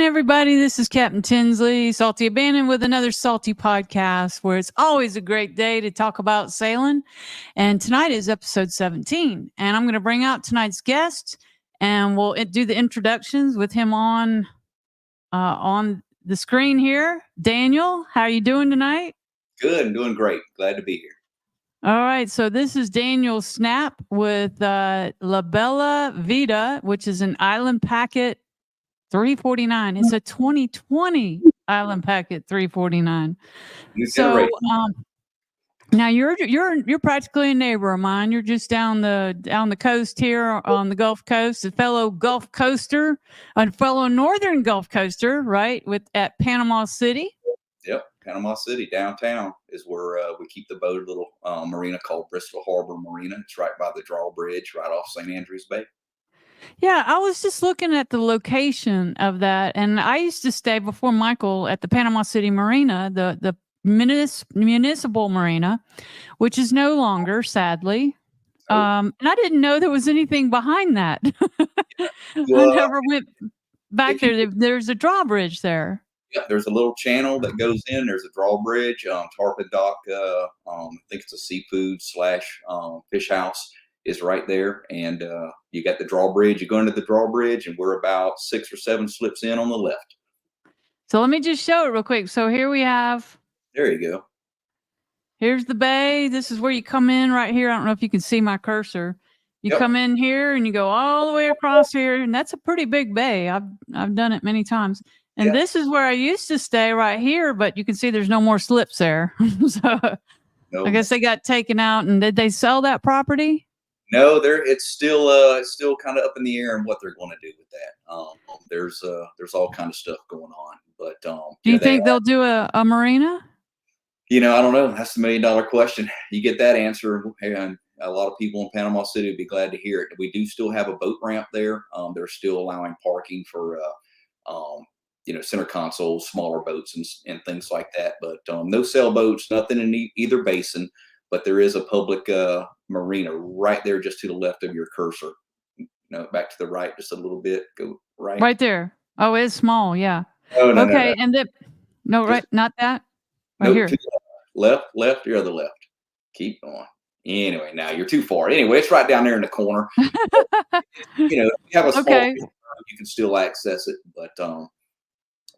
everybody. This is Cap'n Tinsley, Salty Abandon, with another Salty podcast where it's always a great day to talk about sailing. And tonight is episode 17. And I'm going to bring out tonight's guest and we'll do the introductions with him on the screen here. Daniel, how are you doing tonight? Good. I'm doing great. Glad to be here. All right. So this is Daniel Snap with La Bella Vita, which is an Island Packet 349. It's a 2020 Island Packet 349. So now you're practically a neighbor of mine. You're just down the coast here on the Gulf Coast, a fellow Gulf Coaster, a fellow Northern Gulf Coaster, right? At Panama City. Yep, Panama City downtown is where we keep the boat. A little marina called Bristol Harbor Marina. It's right by the drawbridge, right off St. Andrews Bay. Yeah, I was just looking at the location of that, and I used to stay before Michael at the Panama City Marina, the municipal marina, which is no longer, sadly. And I didn't know there was anything behind that. I never went back there. There's a drawbridge there. Yeah, there's a little channel that goes in. There's a drawbridge, tarpon dock. I think it's a seafood / fish house is right there, and you got the drawbridge. You go into the drawbridge, and we're about 6 or 7 slips in on the left. So let me just show it real quick. So here we have. There you go. Here's the bay. This is where you come in right here. I don't know if you can see my cursor. You come in here and you go all the way across here, and that's a pretty big bay. I've done it many times. And this is where I used to stay right here, but you can see there's no more slips there. So I guess they got taken out. And did they sell that property? No, it's still kind of up in the air on what they're going to do with that. There's all kind of stuff going on, but do you think they'll do a marina? I don't know. That's the $1 million question. You get that answer, and a lot of people in Panama City would be glad to hear it. We do still have a boat ramp there. They're still allowing parking for center consoles, smaller boats, and things like that. But no sailboats, nothing in either basin. But there is a public marina right there, just to the left of your cursor. Back to the right just a little bit. Go right. Right there. Oh, it's small. Yeah. Oh, no, okay, no. And then right, not that. Right here. Left, your other left. Keep going. Anyway, now you're too far. Anyway, it's right down there in the corner. If you have a small, you can still access it. But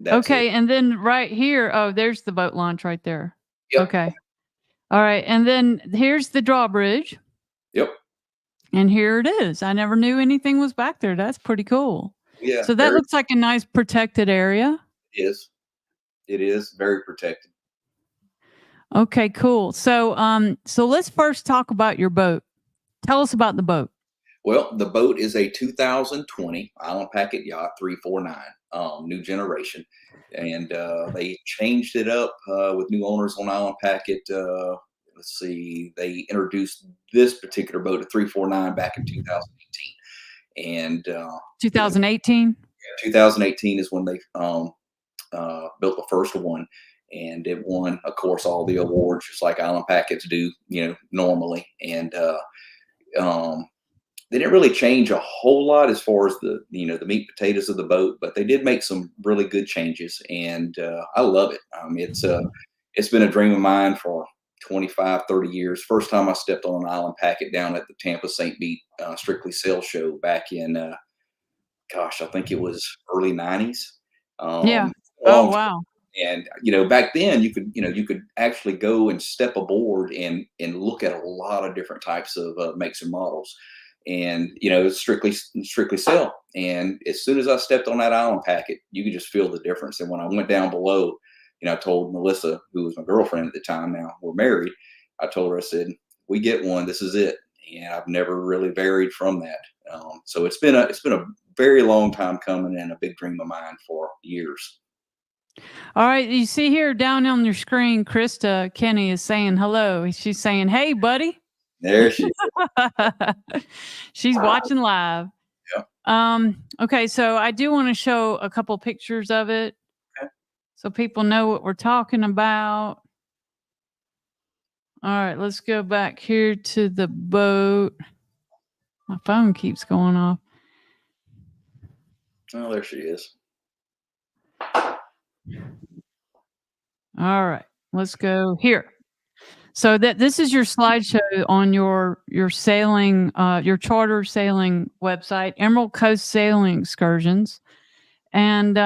that's okay, it. And then right here, there's the boat launch right there. Yep. Okay. All right, and then here's the drawbridge. Yep. And here it is. I never knew anything was back there. That's pretty cool. Yeah. So that looks like a nice protected area. It is. It is very protected. Okay, cool. So let's first talk about your boat. Tell us about the boat. Well, the boat is a 2020 Island Packet Yacht 349, new generation. And they changed it up with new owners on Island Packet. Let's see, they introduced this particular boat, a 349, back in 2018. And 2018? 2018 is when they built the first one. And it won, of course, all the awards, just like Island Packets do, normally. And they didn't really change a whole lot as far as the meat and potatoes of the boat, but they did make some really good changes, and I love it. It's been a dream of mine for 25, 30 years. First time I stepped on an Island Packet down at the Tampa St. Beat Strictly Sail Show back in, I think it was early 90s. Yeah. Oh, wow. And back then you could actually go and step aboard and look at a lot of different types of makes and models. And it's strictly sail. And as soon as I stepped on that Island Packet, you could just feel the difference. And when I went down below, I told Melissa, who was my girlfriend at the time, now we're married, I told her, I said, we get one, this is it. And I've never really varied from that. So it's been a very long time coming, and a big dream of mine for years. All right, you see here down on your screen, Krista Kenny is saying hello. She's saying, "Hey, buddy." There she is. She's watching live. Yeah. Okay, so I do want to show a couple pictures of it, so people know what we're talking about. All right, let's go back here to the boat. My phone keeps going off. Oh, there she is. All right, let's go here. So that this is your slideshow on your sailing, your charter sailing website, Emerald Coast Sailing Excursions. And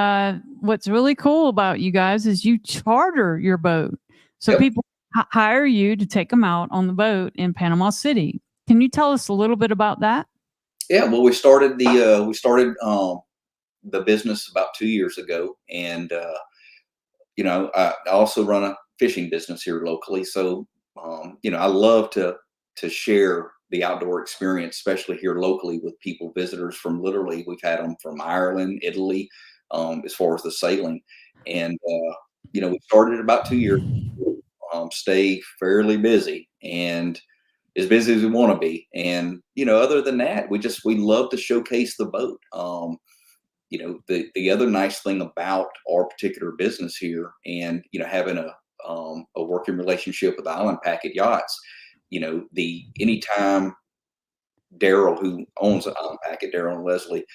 what's really cool about you guys is you charter your boat. So Yep. people hire you to take them out on the boat in Panama City. Can you tell us a little bit about that? Yeah. Well, we started the business about 2 years ago, and I also run a fishing business here locally. So I love to share the outdoor experience, especially here locally with people, visitors from literally we've had them from Ireland, Italy, as far as the sailing, and we started about 2 years. Stay fairly busy and as busy as we want to be, and other than that, we love to showcase the boat. The other nice thing about our particular business here, and having a working relationship with Island Packet Yachts, the anytime Daryl, who owns Island Packet, Daryl and Leslie,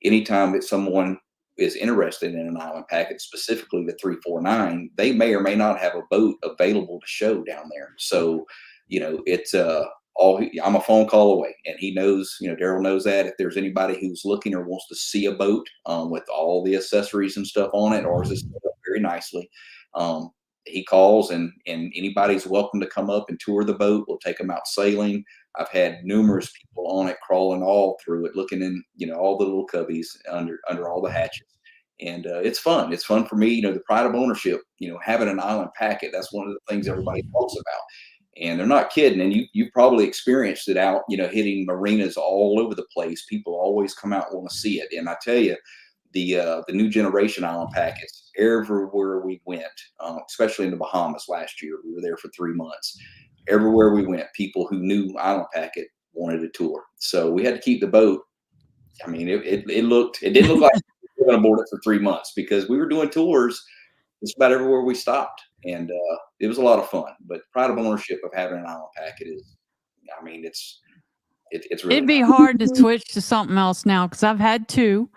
anytime that someone is interested in an Island Packet, specifically the 349, they may or may not have a boat available to show down there. So, it's I'm a phone call away, and he knows, Daryl knows that if there's anybody who's looking or wants to see a boat with all the accessories and stuff on it, ours is set up very nicely. He calls, and anybody's welcome to come up and tour the boat. We'll take them out sailing. I've had numerous people on it crawling all through it, looking in, all the little cubbies under all the hatches. And it's fun. It's fun for me, the pride of ownership, having an Island Packet. That's one of the things everybody talks about. And they're not kidding. And you've probably experienced it out, hitting marinas all over the place. People always come out and want to see it. And I tell you, the new generation Island Packets, everywhere we went, especially in the Bahamas last year, we were there for 3 months. Everywhere we went, people who knew Island Packet wanted a tour. So we had to keep the boat. I mean, it didn't look like we were going to board it for 3 months because we were doing tours just about everywhere we stopped, and it was a lot of fun. But pride of ownership of having an Island Packet is, I mean, it's really It'd be nice. hard to switch to something else now because I've had two,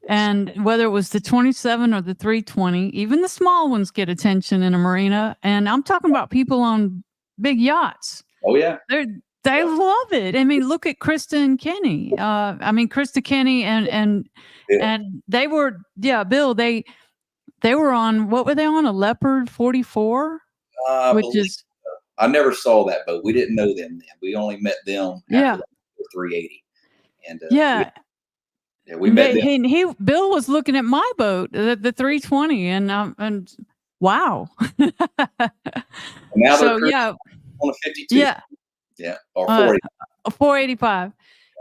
and whether it was the 27 or the 320, even the small ones get attention in a marina. And I'm talking about people on big yachts. Oh yeah, They love it. I mean, look at Krista and Kenny. Krista, Kenny, and they were, Bill. They were on, what were they on? A Leopard 44, which is. I never saw that boat. We didn't know them then. We only met them after the 380. And we met them. Bill was looking at my boat, the 320, and wow. And now so on a 52. Yeah. Or 480. 485.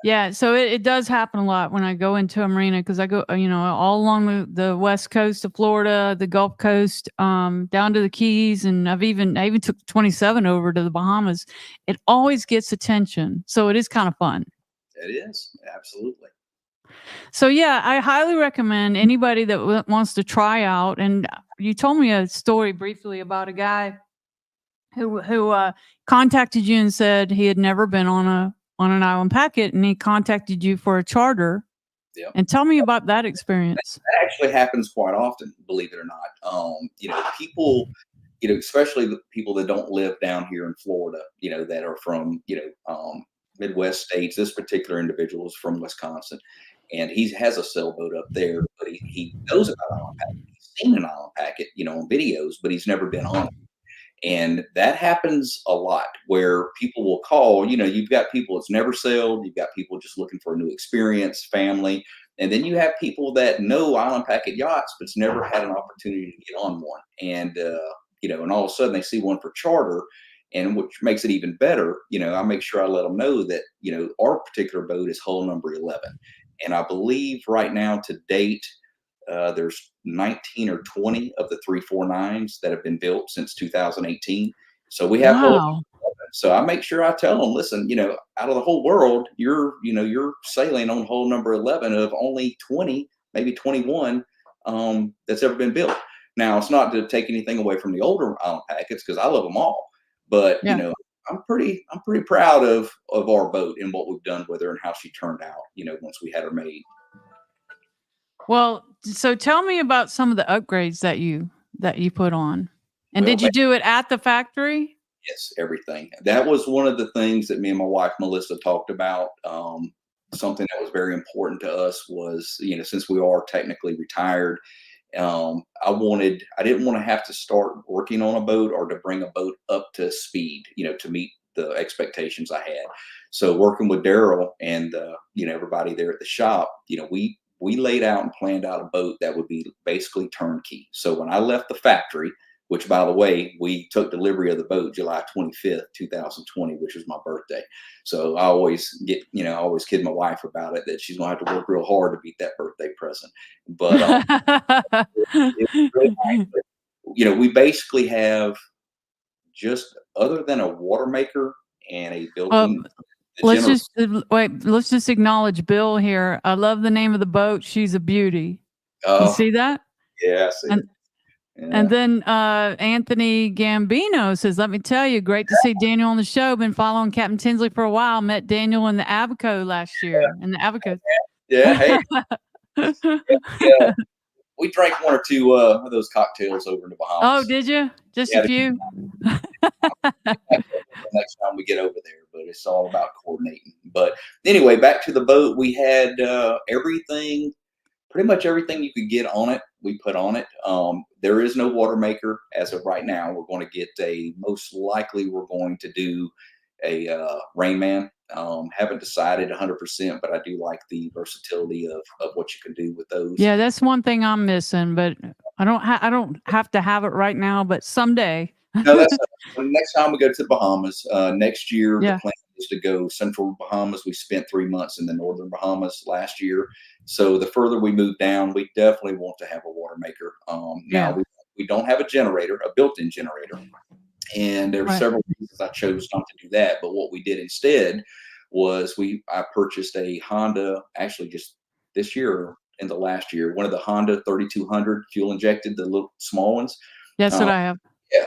Yeah, so it does happen a lot when I go into a marina because I go, all along the west coast of Florida, the Gulf Coast, down to the Keys, and I even took 27 over to the Bahamas. It always gets attention, so it is kind of fun. It is, absolutely. So yeah, I highly recommend anybody that wants to try out. And you told me a story briefly about a guy who contacted you and said he had never been on an Island Packet, and he contacted you for a charter. Yep. And tell me about that experience. That actually happens quite often, believe it or not. People, especially the people that don't live down here in Florida, that are from, Midwest states. This particular individual is from Wisconsin, and he has a sailboat up there, but he knows about Island Packet. He's seen an Island Packet, on videos, but he's never been on it. And that happens a lot where people will call, you've got people that's never sailed, you've got people just looking for a new experience, family, and then you have people that know Island Packet Yachts, but's never had an opportunity to get on one. And, and all of a sudden they see one for charter, and which makes it even better. I make sure I let them know that, our particular boat is hull number 11. And I believe right now to date, there's 19 or 20 of the 349s that have been built since 2018. So we have, so I make sure I tell them, listen, out of the whole world, you're sailing on hull number 11 of only 20, maybe 21, that's ever been built. Now it's not to take anything away from the older Island Packets, because I love them all, but I'm pretty proud of our boat and what we've done with her and how she turned out, once we had her made. Well, so tell me about some of the upgrades that you that you put on. And Well, did you do it at the factory? yes, everything. That was one of the things that me and my wife Melissa talked about. Something that was very important to us was, since we are technically retired, I didn't want to have to start working on a boat or to bring a boat up to speed, to meet the expectations I had. So working with Daryl and everybody there at the shop, we laid out and planned out a boat that would be basically turnkey. So when I left the factory, which by the way, we took delivery of the boat July 25th, 2020, which was my birthday. So I always I always kid my wife about it that she's gonna have to work real hard to beat that birthday present. But it was really nice. But, we basically have just other than a water maker and a Well, built-in general. let's just acknowledge Bill here. I love the name of the boat. She's a beauty. You Oh, see that? yeah, I see it. And Yeah. then Anthony Gambino says, "Let me tell you, great to see Daniel on the show. Been following Captain Tinsley for a while. Met Daniel in the Abaco last year. In the Abaco." Yeah. Hey, yeah, we drank one or two of those cocktails over in the Oh, Bahamas. did you? Just a Yeah, few? next time we get over there, but it's all about coordinating. But anyway, back to the boat. We had everything, pretty much everything you could get on it. We put on it. There is no water maker as of right now. We're going to get most likely we're going to do a Rain Man. Haven't decided 100%, but I do like the versatility of what you can do with those. Yeah, that's one thing I'm missing, but I don't have to have it right now, but someday. No, that's next time we go to the Bahamas. Next year, the Yeah. plan is to go central Bahamas. We spent 3 months in the northern Bahamas last year. So the further we move down, we definitely want to have a water maker. Now, Yeah. we don't have a generator, a built-in generator. And there were Right. several reasons I chose not to do that. But what we did instead was I purchased a Honda, actually just this year, in the last year, one of the Honda 3200 fuel injected, the little small ones. That's what Um, I have.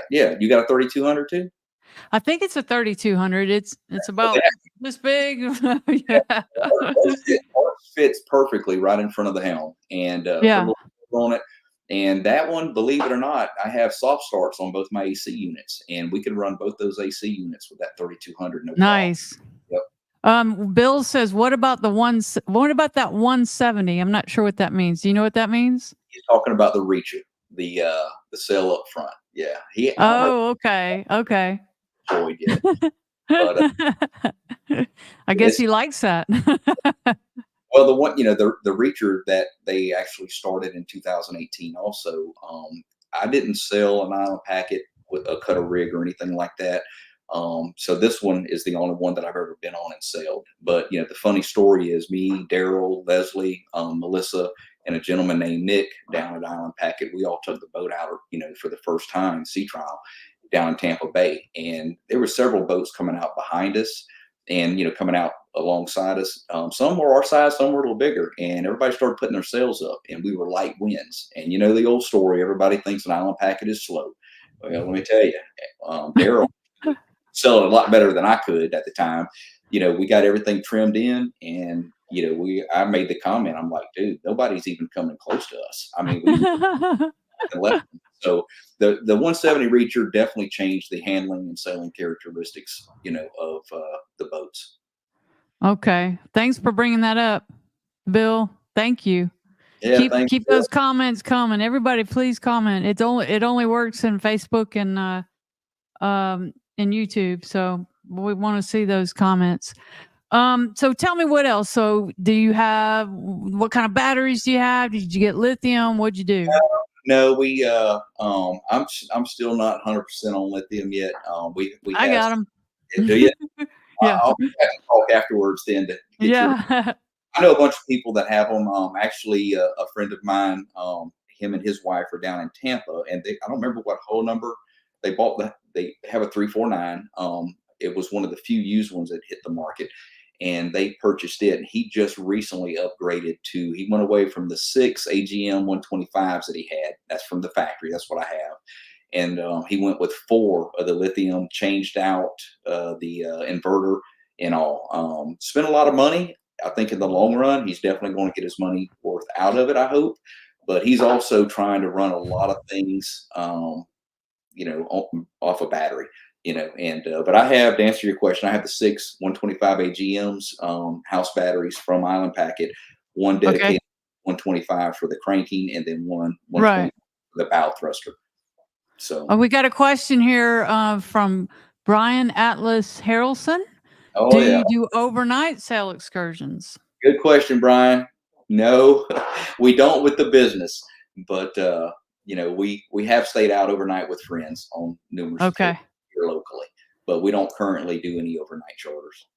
yeah. You got a 3200 too? I think it's a 3200. It's Well, about this big. Yeah. ours fits perfectly right in front of the helm, and put a Yeah. little cover on it. And that one, believe it or not, I have soft starts on both my AC units, and we can run both those AC units with that 3200, no problem. Nice. Yep. Bill says, what about that 170? I'm not sure what that means. Do you know what that means? He's talking about the Reacher, the sail up front. Yeah, I don't know Oh, okay. Okay. if Floyd yet, but I guess he likes that. well, the one, the Reacher that they actually started in 2018 also, I didn't sell an Island Packet with a cutter rig or anything like that. So this one is the only one that I've ever been on and sailed. But, the funny story is me, Daryl, Leslie, Melissa, and a gentleman named Nick down at Island Packet, we all took the boat out, for the first time, sea trial down in Tampa Bay. And there were several boats coming out behind us and, coming out alongside us. Some were our size, some were a little bigger, and everybody started putting their sails up, and we were light winds. And the old story, everybody thinks an Island Packet is slow. Well, let me tell you, Daryl selling a lot better than I could at the time. We got everything trimmed in, and I made the comment. I'm like, dude, nobody's even coming close to us. I mean, we left. So the 170 Reacher definitely changed the handling and sailing characteristics, of the boats. Okay. Thanks for bringing that up, Bill. Thank you. Yeah, Keep those comments coming. Everybody, please comment. It only works in Facebook and YouTube. So we want to see those comments. So tell me what else. So what kind of batteries do you have? Did you get lithium? What'd you do? No, we I'm still not 100% on lithium yet. We I have, got them. do you? Yeah. I'll have to talk afterwards then to get Yeah. I know a bunch of people that have them. Actually, a friend of mine, him and his wife are down in Tampa, and I don't remember what whole number they bought. They have a 349. It was one of the few used ones that hit the market, and they purchased it. And he just recently upgraded to. He went away from the 6 AGM 125s that he had. That's from the factory. That's what I have. And he went with 4 of the lithium, changed out the inverter and all. Spent a lot of money. I think in the long run, he's definitely going to get his money worth out of it, I hope. but he's also trying to run a lot of things, off a battery, and but I have, to answer your question, I have the six 125 AGMs, house batteries from Island Packet, one Okay. dedicated 125 for the cranking, and then one 120 Right. for the bow thruster. So, Oh, we got a question here from Brian Atlas Harrelson. Do oh yeah, you do overnight sail excursions? good question, Brian. No, we don't with the business, but we have stayed out overnight with friends on numerous occasions Okay. here locally, but we don't currently do any overnight charters.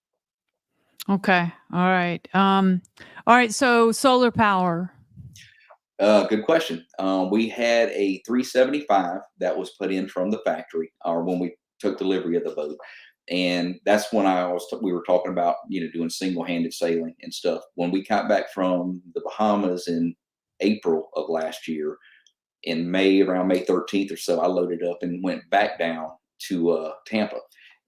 Okay. All right. So solar power. Good question. We had a 375 that was put in from the factory, or when we took delivery of the boat, and that's when we were talking about doing single-handed sailing and stuff. When we got back from the Bahamas in April of last year, in May, around May 13th or so, I loaded up and went back down to Tampa,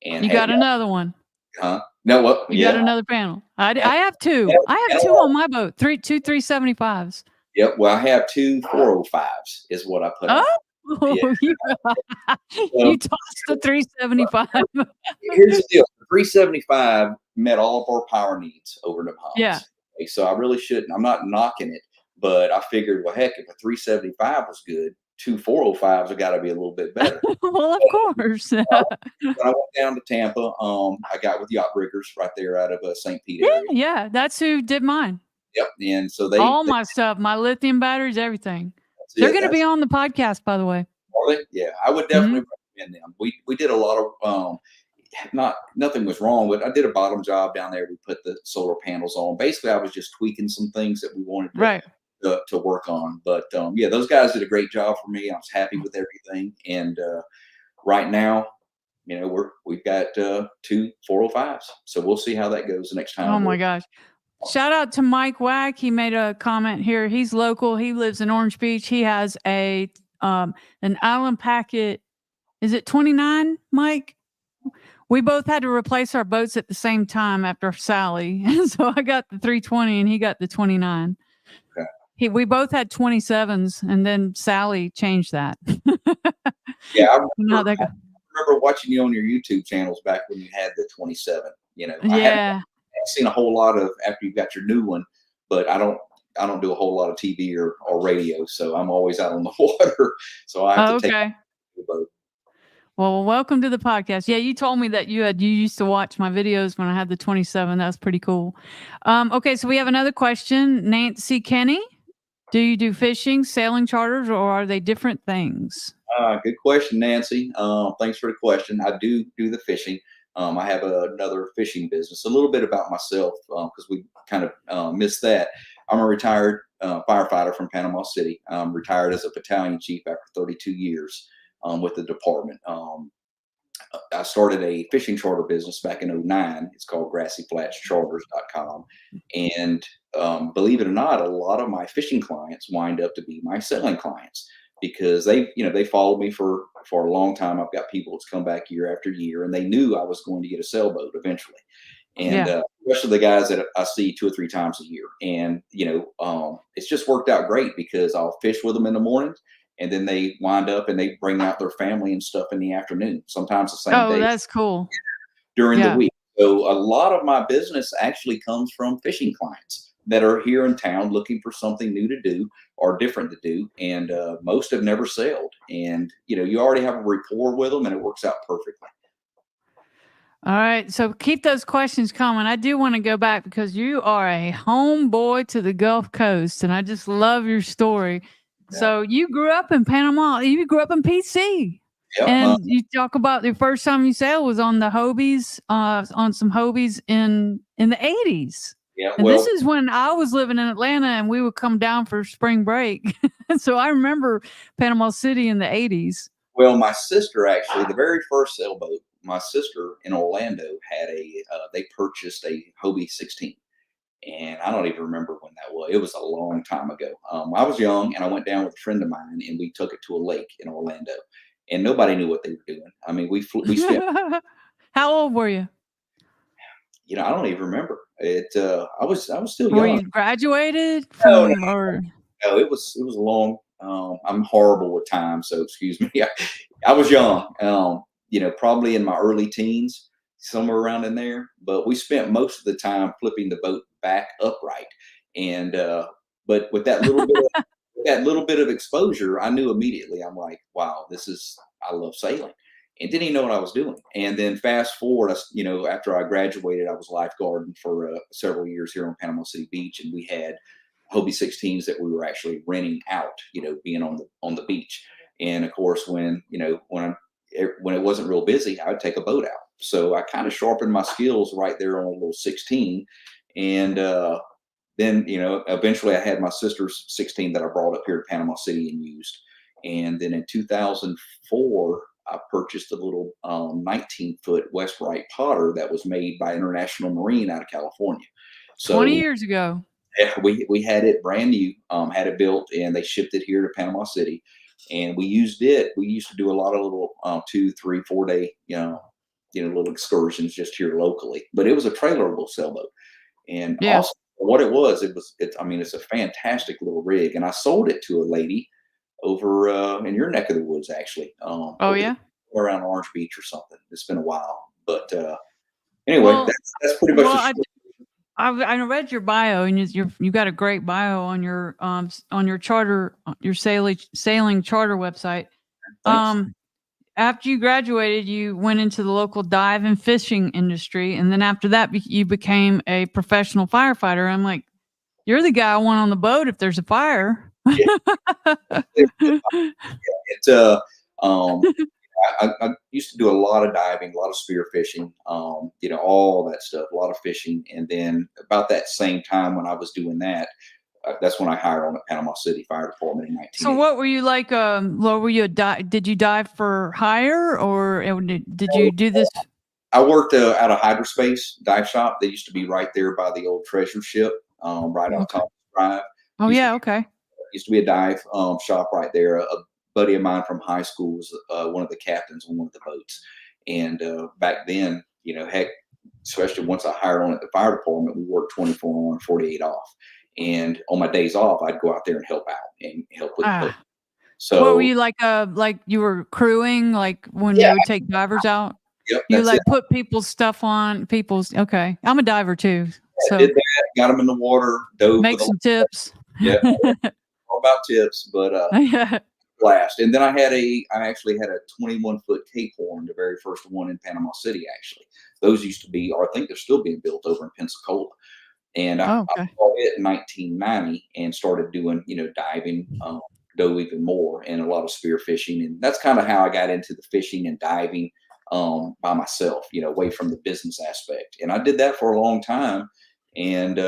and You had got the another one. huh? No, what? You got Yeah, another panel. and, I have two. and, I have two on my boat. Two 375s. yep. Well, I have two 405s, is what I put out. Oh, Yeah. you, So, you tossed the 375. here's the deal: the 375 met all of our power needs over in the Yeah. Bahamas. Okay, so I really shouldn't. I'm not knocking it, but I figured, well, heck, if a 375 was good, two 405s have got to be a little bit better. Well, of course. When I went down to Tampa, I got with Yacht Riggers right there out of St. Pete Yeah, area. yeah. That's who did mine. Yep, and so All my stuff, my lithium batteries, everything. that's They're it. going to That's be on the podcast, by the way. are they? Yeah, I would Hmm. definitely recommend them. We did a lot of not nothing was wrong, but I did a bottom job down there. We put the solar panels on. Basically, I was just tweaking some things that we wanted Right. to work on. But yeah, those guys did a great job for me. I was happy with everything, and right now, we've got two 405s, so we'll see how that goes the next Oh time. my gosh. Shout out to Mike Wack. He made a comment here. He's local. He lives in Orange Beach. He has an Island Packet. Is it 29, Mike? We both had to replace our boats at the same time after Sally. So I got the 320 and he got the 29. Okay. We both had 27s and then Sally changed that. Yeah, How that I go? remember watching you on your YouTube channels back when you had the 27. I haven't Yeah. seen a whole lot of after you got your new one, but I don't do a whole lot of TV or radio, so I'm always out on the water. So I have to Oh, take okay. the boat. Well, welcome to the podcast. Yeah, you told me that you used to watch my videos when I had the 27. That was pretty cool. Okay, so we have another question. Nancy Kenny, do you do fishing, sailing charters, or are they different things? Good question, Nancy. Thanks for the question. I do the fishing. I have another fishing business. A little bit about myself because we kind of missed that. I'm a retired firefighter from Panama City. I'm retired as a battalion chief after 32 years with the department. I started a fishing charter business back in '09. It's called grassyflatscharters.com. And believe it or not, a lot of my fishing clients wind up to be my sailing clients because they followed me for a long time. I've got people that's come back year after year, and they knew I was going to get a sailboat eventually. And Yeah. especially the guys that I see two or three times a year. And it's just worked out great because I'll fish with them in the mornings, and then they wind up and they bring out their family and stuff in the afternoon. Sometimes the same Oh, day that's cool. during the Yeah. week. So a lot of my business actually comes from fishing clients that are here in town looking for something new to do or different to do, and most have never sailed. And you already have a rapport with them, and it works out perfectly. All right. So keep those questions coming. I do want to go back because you are a homeboy to the Gulf Coast, and I just love your story. Yeah. So you grew up in Panama. You grew up in PC. Yep. And you talk about the first time you sailed was on the Hobies, on some Hobies in the 80s. Yeah. And this Well, is when I was living in Atlanta and we would come down for spring break. So I remember Panama City in the 80s. Well, my sister actually, the very first sailboat, my sister in Orlando had they purchased a Hobie 16. And I don't even remember when that was. It was a long time ago. I was young and I went down with a friend of mine and we took it to a lake in Orlando and nobody knew what they were doing. I mean, we spent, How old were you? I don't even remember it. I was still Were young. you graduated No, no, from or No, it was a long. I'm horrible with time, so excuse me. I was young, probably in my early teens, somewhere around in there. But we spent most of the time flipping the boat back upright, and but with that little bit of exposure, I knew immediately. I'm like, wow, I love sailing, and didn't even know what I was doing. And then fast forward, after I graduated, I was lifeguarding for several years here on Panama City Beach, and we had Hobie 16s that we were actually renting out, being on the beach. And of course, when it wasn't real busy, I would take a boat out. So I kind of sharpened my skills right there on a little 16, and then eventually I had my sister's 16 that I brought up here to Panama City and used. And then in 2004, I purchased a little 19-foot West Wright Potter that was made by International Marine out of California. 20 So years ago. yeah, we had it brand new, had it built, and they shipped it here to Panama City, and we used it. We used to do a lot of little 2, 3, 4 day, little excursions just here locally. But it was a trailerable sailboat, and Yeah. also what it was, I mean, it's a fantastic little rig, and I sold it to a lady over in your neck of the woods, actually. Oh, yeah. Around Orange Beach or something. It's been a while, but anyway, Well, that's pretty much well, the I, story. I read your bio, and you got a great bio on your charter, your sailing charter website. Thanks. After you graduated, you went into the local dive and fishing industry, and then after that, you became a professional firefighter. I'm like, you're the guy I want on the boat if there's a fire. Yeah, it's I used to do a lot of diving, a lot of spear fishing, all that stuff, a lot of fishing. And then about that same time when I was doing that, that's when I hired on the Panama City Fire Department in So 1980. what were you like? What were you did you dive for hire, or did you do this? I worked at a hydrospace dive shop that used to be right there by the old treasure ship, right off Okay. Thomas Drive. Oh Used to yeah. Okay. used to be a dive shop right there. A buddy of mine from high school was one of the captains on one of the boats. And back then, heck, especially once I hired on at the fire department, we worked 24 on, 48 off. And on my days off, I'd go out there and help out and help with the boat. Ah. What were So, you like? Like you were crewing, like when yeah, they would take divers out? yep, You that's it. like put people's stuff on people's. Okay, I'm a diver too, I so did that, got them in the water, dove make with a, some tips. yeah, all about tips, but Yeah. blast. And then I actually had a 21-foot Cape Horn, the very first one in Panama City, actually. Those used to be, or I think they're still being built over in Pensacola. And I Oh, okay. bought it in 1990 and started doing, diving, dove even more, and a lot of spear fishing. And that's kind of how I got into the fishing and diving by myself, away from the business aspect. And I did that for a long time. And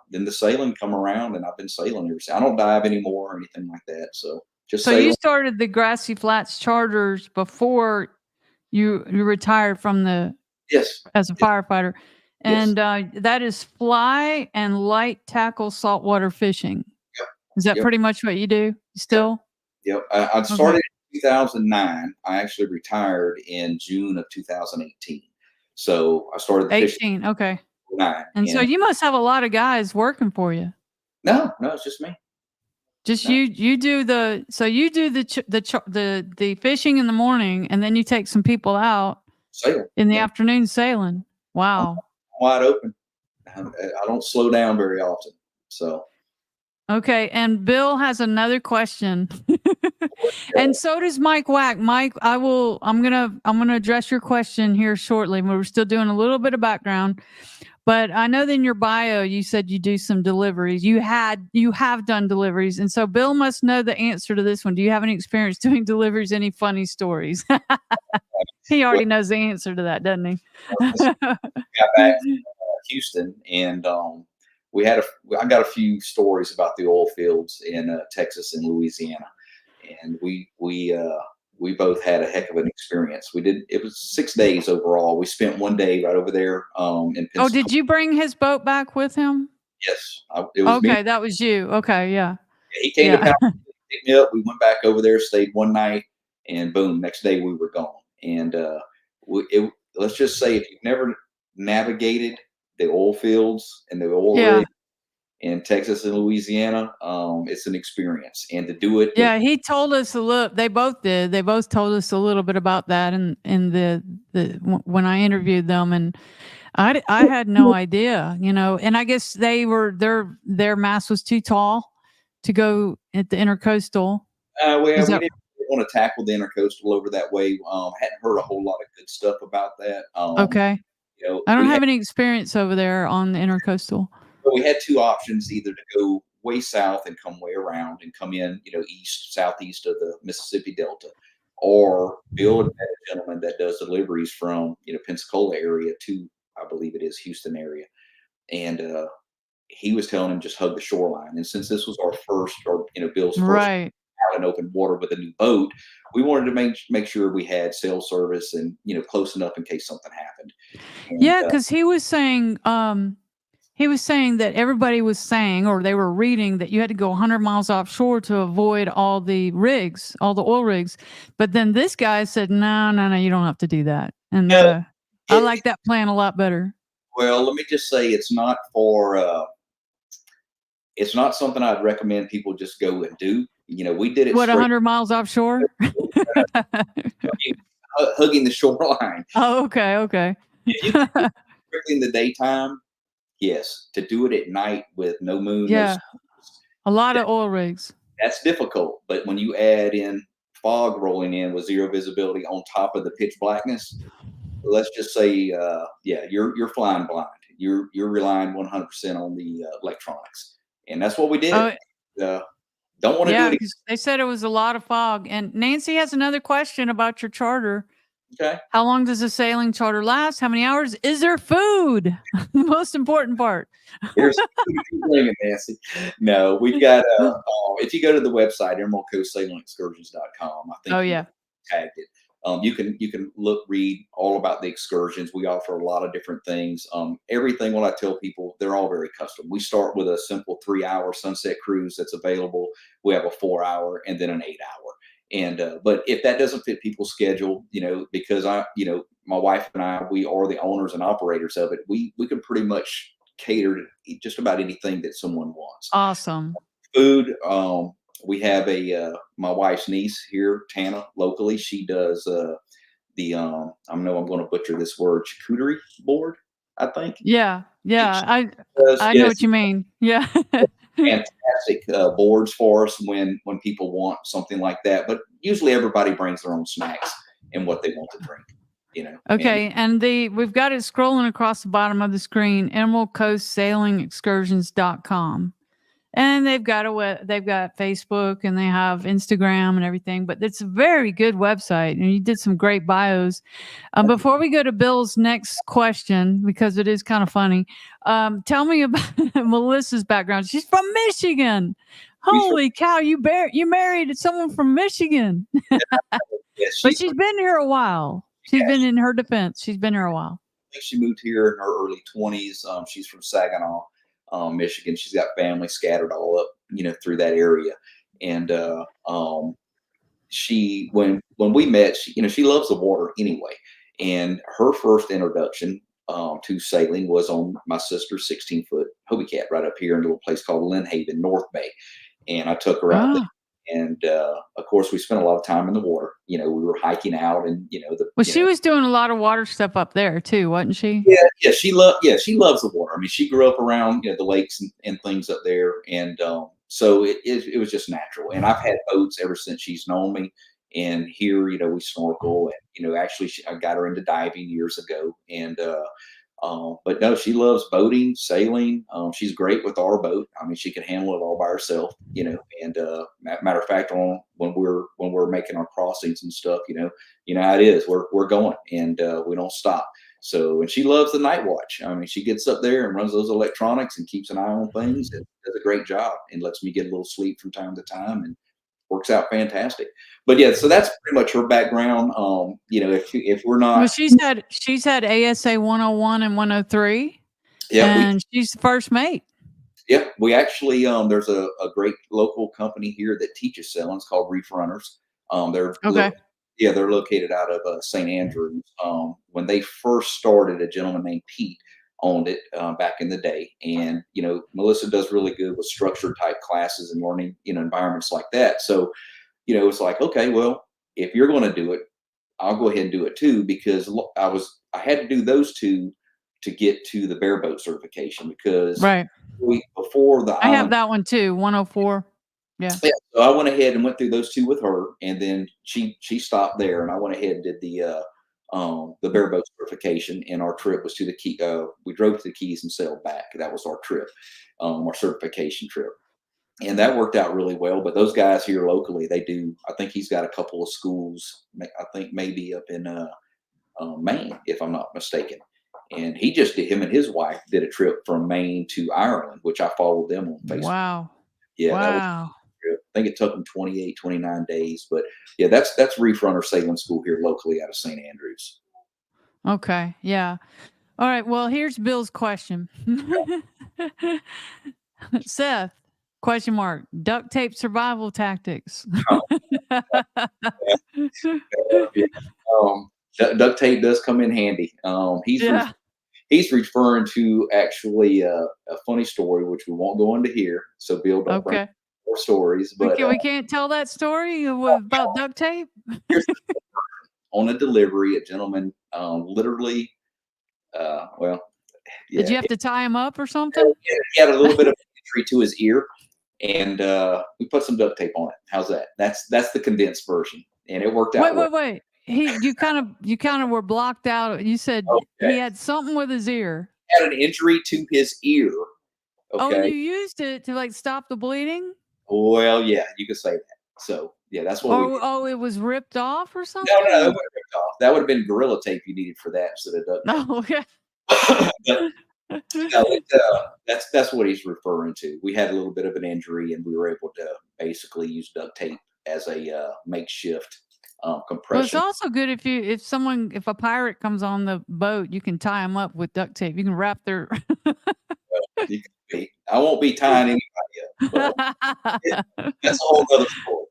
then the sailing come around, and I've been sailing ever since. I don't dive anymore or anything like that. So just So you sailing. started the Grassy Flats Charters before you retired from the Yes. as a Yes. firefighter, Yes. and that is fly and light tackle saltwater fishing. Yep. Is that Yep. pretty much what you do Yep. still? Yep. I Okay. started in 2009. I actually retired in June of 2018. So I started the fishing 18. Okay. in 9. And so And you must have a lot of guys working for you. no, no, it's just me. Just No, you do the fishing in the morning, and then you take some people out sail. in the Yeah, afternoon sailing. I'm Wow. wide open. I don't slow down very often. So Okay, and Bill has another question. uh, And so does Mike Wack. Mike, I'm gonna address your question here shortly. We're still doing a little bit of background, but I know that in your bio you said you do some deliveries. You have done deliveries, and so Bill must know the answer to this one. Do you have any experience doing deliveries? Any funny stories? He well, already knows the answer to that, doesn't this got back from he? Houston, and we had a I got a few stories about the oil fields in Texas and Louisiana, and we both had a heck of an experience. We did it was 6 days overall. We spent one day right over there in Oh, Pensacola. did you bring his boat back with him? Yes, it was me. Okay, that was you. Okay, yeah. He came to Yeah. Panama, picked me up. We went back over there, stayed one night, and boom, next day we were gone. And let's just say if you've never navigated the oil fields and the oil Yeah. rig, in Texas and Louisiana, it's an experience, and to do it with Yeah, he told us a little. They both did. They both told us a little bit about that in when I interviewed them, and I had no idea, And I guess their mast was too tall to go at the intercoastal. well, Is we that didn't want to tackle the intercoastal over that way. Hadn't heard a whole lot of good stuff about that. okay? I don't We had have any experience over there on the intercoastal. two options: either to go way south and come way around and come in, east southeast of the Mississippi Delta, or Bill had met a gentleman that does deliveries from Pensacola area to, I believe it is, Houston area, and he was telling him just hug the shoreline. And since this was our first, or Bill's first Right. out in open water with a new boat, we wanted to make sure we had cell service and close enough in case something happened. And Yeah, because he was saying that everybody was saying, or they were reading, that you had to go 100 miles offshore to avoid all the rigs, all the oil rigs. But then this guy said, no, no, no, you don't have to do that. And yeah, I it, like that plan a lot better. well, let me just say it's not something I'd recommend people just go and do. We did it What, straight 100 miles offshore? hugging the shoreline. Oh, okay, okay. If you can do it strictly in the daytime, yes. To do it at night with no moon, no Yeah, stars, a lot of oil rigs. that's difficult. But when you add in fog rolling in with zero visibility on top of the pitch blackness, let's just say, yeah, you're flying blind. You're relying 100% on the electronics, and that's what we did. Oh, Uh, don't want to do yeah, it because they said it was a lot of fog. And Nancy has another question about your charter. again. Okay. How long does a sailing charter last? How many hours? Is there food? The most important part. Here's Nancy. No, we've got. If you go to the website emeraldcoastsailingexcursions.com, I think Oh you yeah. tagged it. You can read all about the excursions. We offer a lot of different things. Everything. When I tell people, they're all very custom. We start with a simple 3-hour sunset cruise that's available. We have a 4-hour and then an 8-hour. And but if that doesn't fit people's schedule, because my wife and I, we are the owners and operators of it. We can pretty much cater to just about anything that someone wants. Awesome. Food. We have my wife's niece here, Tana, locally. She does I know I'm going to butcher this word, charcuterie board, I think. Yeah. Yeah. She does, I know yes, what you mean. Yeah. fantastic boards for us when people want something like that. But usually everybody brings their own snacks and what they want to drink. And Okay. And we've got it scrolling across the bottom of the screen, emeraldcoastsailingexcursions.com. And they've got Facebook and they have Instagram and everything, but it's a very good website. And you did some great bios. Before we go to Bill's next question, because it is kind of funny, tell me about Melissa's background. She's from Michigan. Holy cow! You married someone from Michigan, yes, but she's been here a while. She's been, in her defense, she's been here a while. she moved here in her early 20s. She's from Saginaw, Michigan. She's got family scattered all up, through that area. And she, when we met, she loves the water anyway. And her first introduction to sailing was on my sister's 16-foot Hobie Cat right up here in a little place called Lynn Haven, North Bay. And I took her out there. Oh, And of course, we spent a lot of time in the water. We were hiking out, and well, she was doing a lot of water stuff up there too, wasn't she? yeah, she loves the water. I mean, she grew up around the lakes and things up there, and so it was just natural. And I've had boats ever since she's known me. And here, we snorkel, and actually, I got her into diving years ago, and but no, she loves boating, sailing. She's great with our boat. I mean, she can handle it all by herself, And matter of fact, when we're making our crossings and stuff, how it is. We're going, and we don't stop. So, and she loves the night watch. I mean, she gets up there and runs those electronics and keeps an eye on things, and does a great job, and lets me get a little sleep from time to time, and works out fantastic. But yeah, so that's pretty much her background. If we're Well, not, she's had ASA 101 and 103, yeah, and she's the first mate. yeah, we actually there's a great local company here that teaches sailing. It's called Reef Runners. Okay. They're located out of St. Andrews. When they first started, a gentleman named Pete owned it back in the day. And, Melissa does really good with structured type classes and learning, environments like that. So, it's like, okay, well, if you're going to do it, I'll go ahead and do it too, because I had to do those two to get to the bareboat certification, because Right. before the I have island. that one too. 104. Yeah. Yeah, so I went ahead and went through those two with her, and then she stopped there, and I went ahead and did the bareboat certification. And our trip was to the Key. We drove to the Keys and sailed back. That was our trip, our certification trip, and that worked out really well. But those guys here locally, they do. I think he's got a couple of schools. I think maybe up in Maine, if I'm not mistaken. And he just did. Him and his wife did a trip from Maine to Ireland, which I followed them on Facebook. Wow. Yeah, that was. Wow. I think it took them 28, 29 days. But yeah, that's Reef Runner Sailing School here locally out of St. Andrews. Okay. Yeah. All right. Well, here's Bill's question. Seth, question mark, duct tape survival tactics. Yeah. Duct tape does come in handy. Yeah. He's referring to actually a funny story, which we won't go into here. So Bill, don't bring Okay. more stories. But We can't tell that story about duct tape. here's on a delivery, a gentleman literally, well, yeah, Did you have to tie him up or something? he had a little bit of injury to his ear, and we put some duct tape on it. How's that? That's the condensed version, and it worked out. Wait. You kind of were blocked out. You said he had something with his ear. He had an injury to his ear. Okay. Oh, and you used it to like stop the bleeding? Well, yeah, you could say that. So yeah, that's what we did. Oh, it was ripped off or something? No, it wasn't ripped off. That would have been Gorilla Tape you needed for that instead of duct tape. Oh, okay. But that's what he's referring to. We had a little bit of an injury, and we were able to basically use duct tape as a makeshift compression. Well, it's also good if a pirate comes on the boat, you can tie them up with duct tape. You can wrap their. I won't be tying anybody up, but that's a whole other story.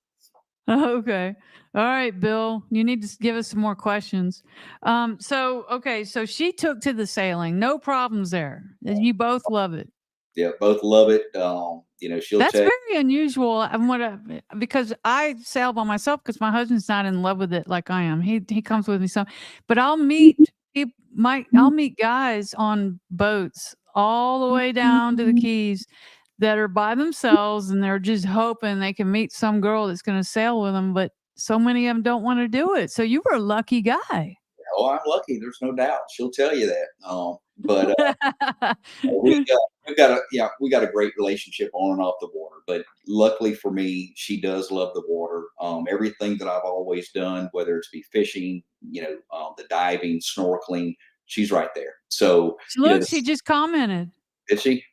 Okay. All right, Bill, you need to give us some more questions. So she took to the sailing, no problems there. And you both love it. Yeah, both love it. She'll That's take. very unusual. Because I sail by myself because my husband's not in love with it like I am. He comes with me some, but I'll meet guys on boats all the way down to the Keys that are by themselves, and they're just hoping they can meet some girl that's going to sail with them. But so many of them don't want to do it. So you were a lucky guy. Oh, I'm lucky. There's no doubt. She'll tell you that. But we got a great relationship on and off the water. But luckily for me, she does love the water. Everything that I've always done, whether it's be fishing, the diving, snorkeling, she's right there. So look, she just commented. Did she?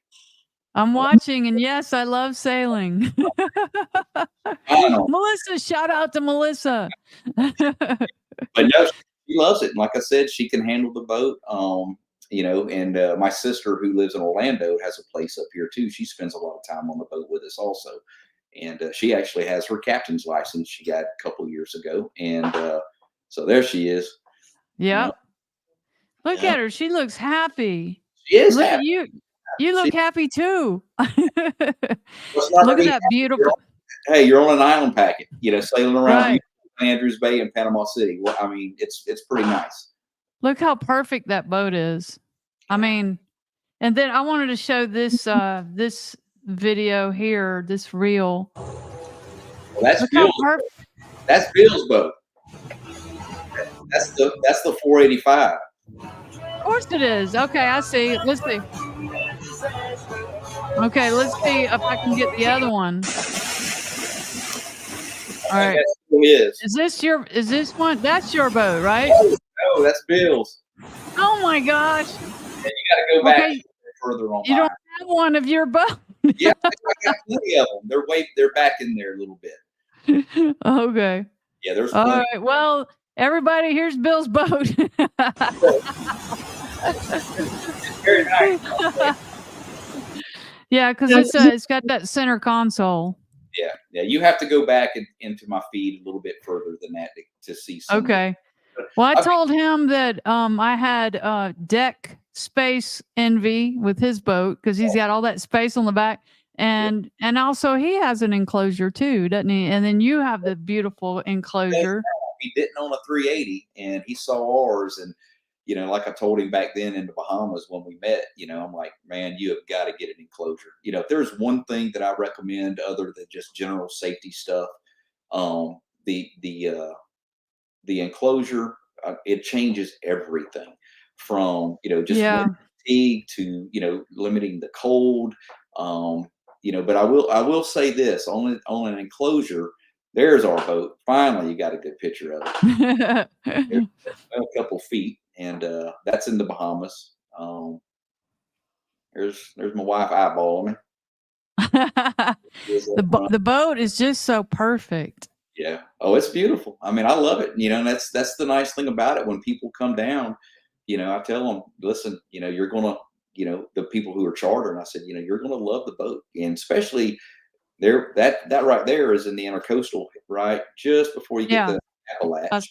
I'm watching, and yes, I love sailing. Melissa, shout out to Melissa. But no, she loves it. And like I said, she can handle the boat. And my sister, who lives in Orlando, has a place up here too. She spends a lot of time on the boat with us also. And she actually has her captain's license she got a couple years ago. And so there she is. Yeah. Look at her. She looks happy. She is Look happy. at you. You look happy too. Look at that beautiful. Hey, you're on an island packet, sailing around Right. Andrews Bay and Panama City. Well, I mean, it's pretty nice. Look how perfect that boat is. I mean, and then I wanted to show this this video here, this reel. Well, that's Look Bill's. That's Bill's boat. That's the 485. Of course it is. Okay, I see. Let's see. Okay, let's see if I can get the other one. All right. Is this one? That's your boat, right? No, that's Bill's. Oh my gosh. And you got to go back further on. You don't have one of your boat. Yeah, I got plenty of them. They're back in there a little bit. Okay. Yeah, there's all plenty. right. Well, everybody, here's Bill's boat. It's very nice. Yeah, because it's got that center console. Yeah. You have to go back into my feed a little bit further than that to see some. Okay. Well, I told him that I had deck space envy with his boat because he's got all that space on the back. Yeah. And also he has an enclosure too, doesn't he? And then you have the beautiful enclosure. He didn't own a 380, and he saw ours. And like I told him back then in the Bahamas when we met, I'm like, man, you have got to get an enclosure. If there's one thing that I recommend other than just general safety stuff, um, the the uh, the enclosure, it changes everything from just wind Yeah. fatigue to limiting the cold. But I will say this on an enclosure. There's our boat. Finally, you got a good picture of it. There's a couple feet, and that's in the Bahamas. There's my wife eyeballing me. The boat is just so perfect. Yeah. Oh, it's beautiful. I mean, I love it. And that's the nice thing about it. When people come down, I tell them, listen, you're gonna, the people who are chartering, I said, you're gonna love the boat, and especially there, that right there is in the intercoastal, right, just before you get Yeah. the Appalach.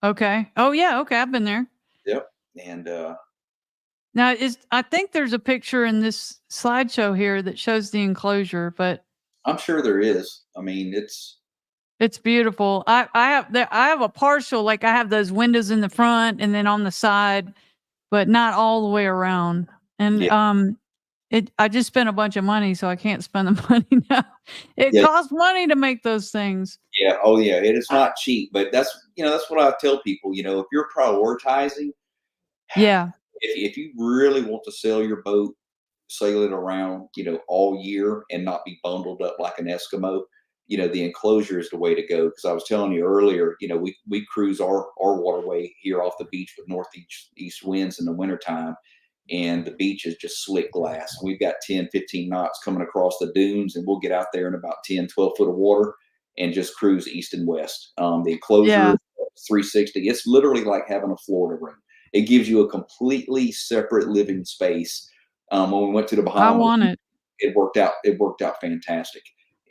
Okay. Oh yeah. Okay. I've been there. Yep. And Now, I think there's a picture in this slideshow here that shows the enclosure, but I'm sure there is. I mean, it's beautiful. I have a partial, like I have those windows in the front and then on the side, but not all the way around. And yeah, I just spent a bunch of money, so I can't spend the money now. It yeah, costs money to make those things. yeah. Oh, yeah. It is not cheap, but that's what I tell people. If you're prioritizing, Yeah. if you really want to sell your boat, sail it around, all year and not be bundled up like an Eskimo, the enclosure is the way to go. Because I was telling you earlier, we cruise our waterway here off the beach with northeast winds in the wintertime, and the beach is just slick glass. We've got 10, 15 knots coming across the dunes, and we'll get out there in about 10, 12 foot of water and just cruise east and west. The enclosure Yeah. is 360. It's literally like having a Florida room. It gives you a completely separate living space. When we went to the I Bahamas, want it. it worked out. It worked out fantastic.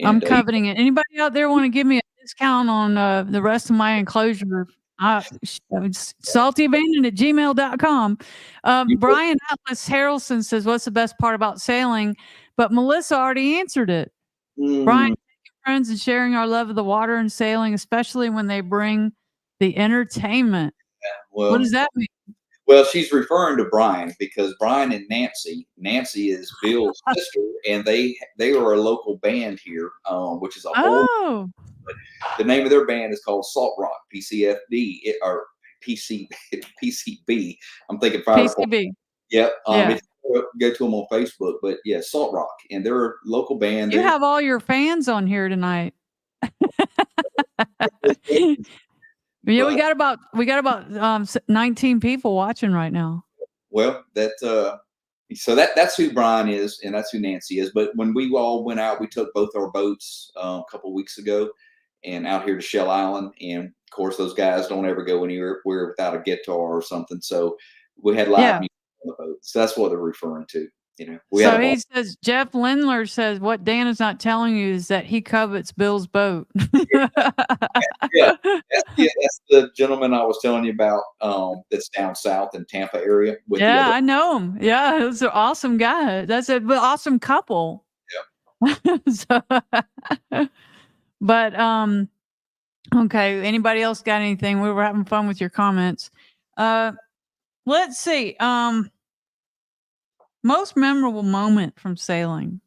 I'm And coveting it. Anybody out there want to give me a discount on the rest of my enclosure? Saltyabandon@gmail.com. Brian Atlas Harrelson says, "What's the best part about sailing?" But Melissa already answered it. Brian, mm, taking friends and sharing our love of the water and sailing, especially when they bring the entertainment. What well, does that mean? she's referring to Brian because Brian and Nancy is Bill's sister, and they are a local band here, which is a whole. Oh, The name of their band is called Salt Rock or PC PCB. I'm thinking Fire Department. PCB. Yep. Yeah. If you go to them on Facebook, but yeah, Salt Rock, and they're a local band. You have all your fans on here tonight. Yeah, But we got about 19 people watching right now. well, that's who Brian is, and that's who Nancy is. But when we all went out, we took both our boats a couple weeks ago, and out here to Shell Island. And of course, those guys don't ever go anywhere without a guitar or something. So we had live Yeah. music on the boat. So that's what they're referring to. We had So a ball. he says, Jeff Lindler says, what Dan is not telling you is that he covets Bill's boat. Yeah, that's the gentleman I was telling you about. That's down south in Tampa area with the Yeah, other. I know him. Yeah, he's an awesome guy. That's an awesome couple. So, but okay. Anybody else got anything? We were having fun with your comments. Let's see. Most memorable moment from sailing.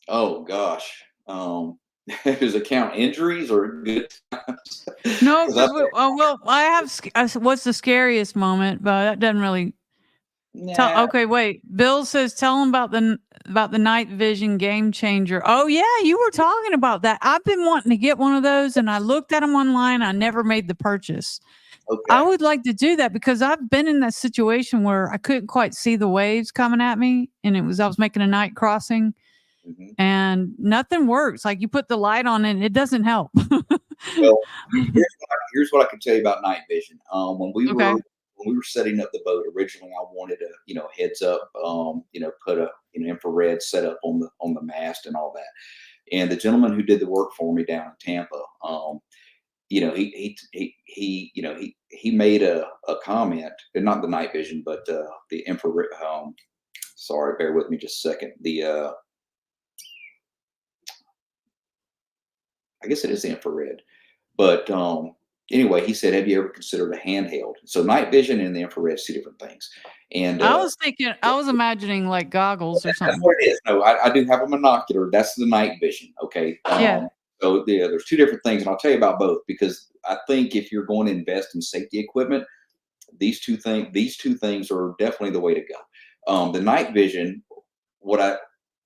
Oh gosh. Does it count injuries or good times? No, 'Cause well, I have. What's the scariest moment? But that doesn't really tell. nah, Okay, wait. Bill says, tell him about the night vision game changer. Oh yeah, you were talking about that. I've been wanting to get one of those, and I looked at them online. I never made the purchase. I okay. would like to do that because I've been in that situation where I couldn't quite see the waves coming at me, and I was making a night crossing, Mhm. and nothing works. Like you put the light on it, and it doesn't help. Well, here's what I can tell you about night vision. Okay. When we were setting up the boat originally, I wanted a heads up, put a infrared setup on the mast and all that. And the gentleman who did the work for me down in Tampa, he made a comment, and not the night vision, but the infrared. Sorry, bear with me just a second. I guess it is the infrared. But anyway, he said, "Have you ever considered a handheld?" So night vision and the infrared is two different things. And I was thinking, I was imagining like goggles or that's something. what it is. No, I do have a monocular. That's the night vision. Okay. Yeah. So there's two different things, and I'll tell you about both because I think if you're going to invest in safety equipment, these two things are definitely the way to go. The night vision, what I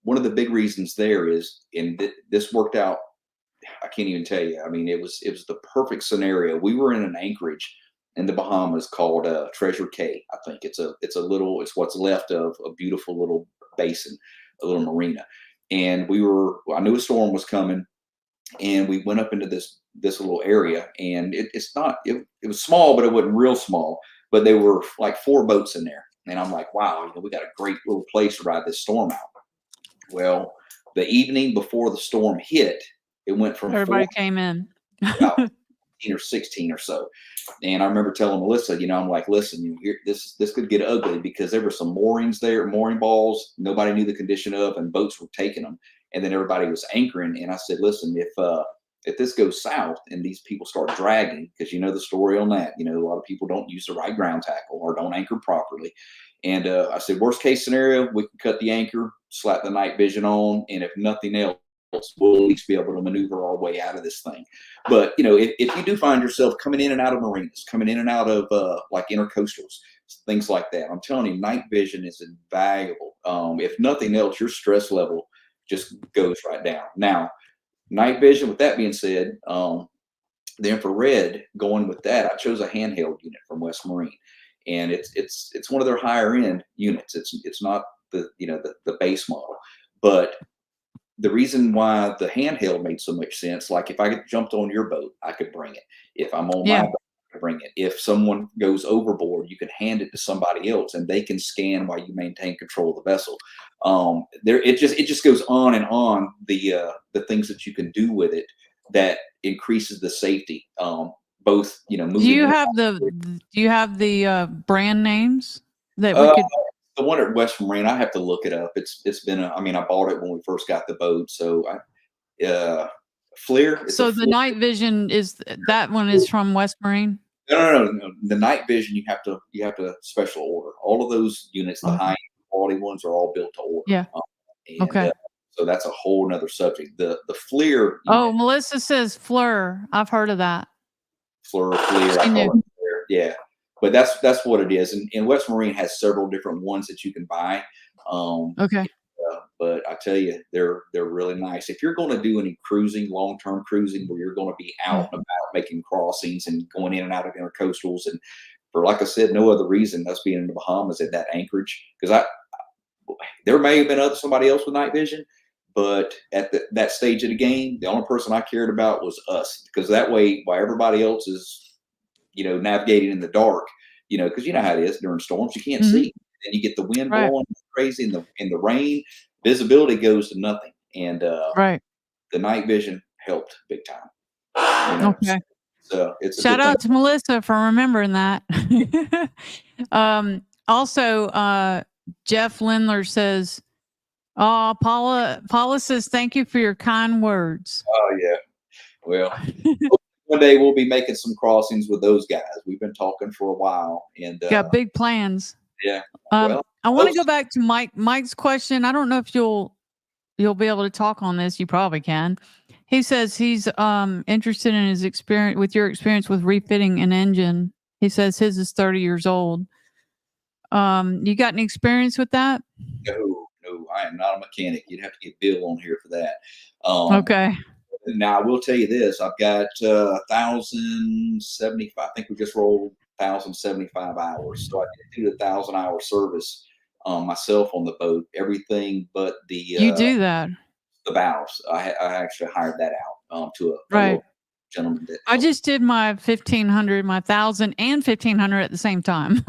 one of the big reasons there is, and this worked out. I can't even tell you. I mean, it was the perfect scenario. We were in an anchorage in the Bahamas called Treasure Cay. I think it's what's left of a beautiful little basin, a little marina. And I knew a storm was coming, and we went up into this little area, and it was small, but it wasn't real small. But there were like 4 boats in there, and I'm like, wow, we got a great little place to ride this storm out. Well, the evening before the storm hit, it went from four Everybody came in. to about 15 or 16 or so. And I remember telling Melissa, I'm like, listen, this could get ugly because there were some moorings there, mooring balls, nobody knew the condition of, and boats were taking them. And then everybody was anchoring. And I said, listen, if this goes south and these people start dragging, because you know the story on that, a lot of people don't use the right ground tackle or don't anchor properly. And I said, worst case scenario, we can cut the anchor, slap the night vision on, and if nothing else, we'll at least be able to maneuver our way out of this thing. But if you do find yourself coming in and out of marinas, coming in and out of like intercoastals, things like that, I'm telling you, night vision is invaluable. If nothing else, your stress level just goes right down. Now, night vision. With that being said, the infrared going with that, I chose a handheld unit from West Marine, and it's one of their higher end units. It's not the base model, but the reason why the handheld made so much sense, like if I jumped on your boat, I could bring it. If I'm on my Yeah. boat, I could bring it. If someone goes overboard, you can hand it to somebody else, and they can scan while you maintain control of the vessel. It just goes on and on. The things that you can do with it that increases the safety. Both moving. Do you have the brand names that we Uh, could? the one at West Marine, I have to look it up. It's been. I mean, I bought it when we first got the boat, so Fleer. It's a So the Fleer. night vision that one is from West Marine. No. The night vision you have to special order. All of those units, the Okay. high quality ones, are all built to order. Yeah. And Okay. so that's a whole nother subject. The Fleer Oh, unit, Melissa says Fleur. I've heard of that. Fleer, I She knew. call it Fleer. Yeah, but that's what it is. And West Marine has several different ones that you can buy. Um, Okay. but I tell you, they're really nice. If you're going to do any cruising, long term cruising, where you're going to be out Yeah. and about making crossings and going in and out of intercoastals, and for like I said, no other reason us being in the Bahamas at that anchorage, because there may have been somebody else with night vision, but at that stage of the game, the only person I cared about was us, because that way, while everybody else is navigating in the dark, because you know how it is during storms, you can't Hmm. see, and you get the wind Right. blowing crazy in the rain, visibility goes to nothing, and Right. the night vision helped big time. Okay. So it's a Shout good thing. out to Melissa for remembering that. Also, Jeff Lindler says, "Oh, Paula says thank you for your kind words." Oh yeah, well, one day we'll be making some crossings with those guys. We've been talking for a while, and Got big plans. yeah, well, I want hope to go back to Mike's question. I don't know if you'll be able to talk on this. You probably can. He says he's interested in his experience with your experience with refitting an engine. He says his is 30 years old. You got any experience with that? no, I am not a mechanic. You'd have to get Bill on here for that. Um, Okay. Now I will tell you this: I've got 1,075. I think we just rolled 1,075 hours, so I did do the 1,000-hour service myself on the boat. Everything but You do that. the valves. I actually hired that out to a Right. local gentleman that I helped. just did my 1,500, my 1,000 and 1,500 at the same time.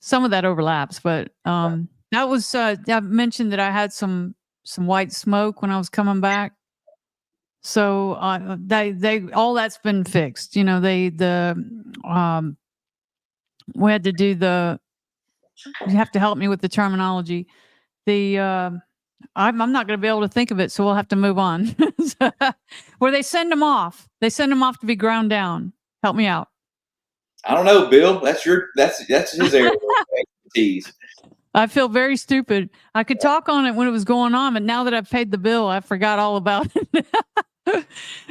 Some of that overlaps, but that was I mentioned that I had some white smoke when I was coming back. So they all that's been fixed. You know, we had to do you have to help me with the terminology. I'm not going to be able to think of it, so we'll have to move on. Where they send them off. They send them off to be ground down. Help me out. I don't know, Bill. That's his area of expertise. I feel very stupid. I could talk on it when it was going on, but now that I've paid the bill, I forgot all about it.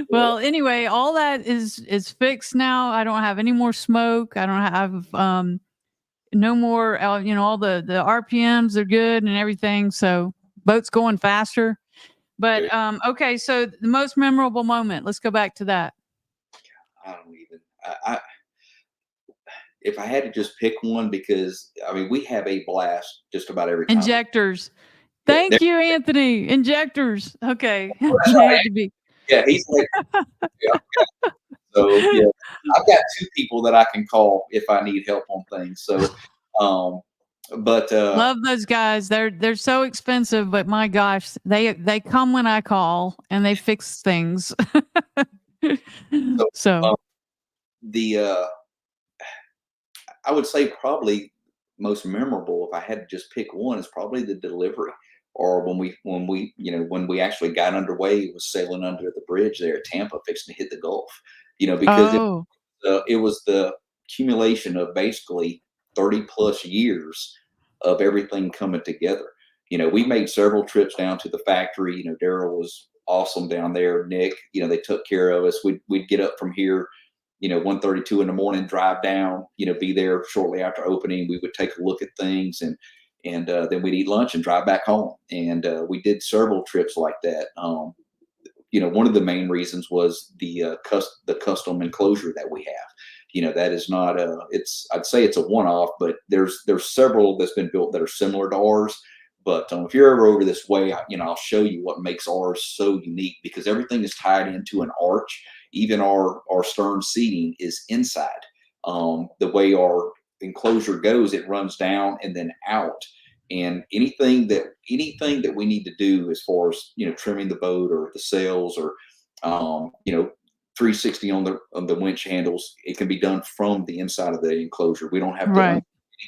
Well, anyway, all that is fixed now. I don't have any more smoke. I don't have no more. All the RPMs are good and everything. So boat's going faster. But okay, so the most memorable moment. Let's go back to that. I don't even. If I had to just pick one, because I mean, we have a blast just about every time. Injectors. Thank you, Anthony. Injectors. Okay. That's They right. had to be. Yeah, he's like, yeah. So yeah, I've got two people that I can call if I need help on things. So, but love those guys. They're so expensive, but my gosh, they come when I call and they fix things. So I would say probably most memorable, if I had to just pick one, is probably the delivery, or when we actually got underway, was sailing under the bridge there at Tampa, fixing to hit the Gulf. Because it was the accumulation of basically 30 plus years of everything coming together. We made several trips down to the factory. Daryl was awesome down there. Nick, they took care of us. We'd get up from here, 1:32 in the morning, drive down, be there shortly after opening. We would take a look at things, and then we'd eat lunch and drive back home. And we did several trips like that. One of the main reasons was the custom enclosure that we have. That is not I'd say it's a one-off, but there's several that's been built that are similar to ours. But if you're ever over this way, I'll show you what makes ours so unique, because everything is tied into an arch. Even our stern seating is inside. The way our enclosure goes, it runs down and then out. And anything that we need to do as far as trimming the boat or the sails, or 360 on the winch handles, it can be done from the inside of the enclosure. We don't have to do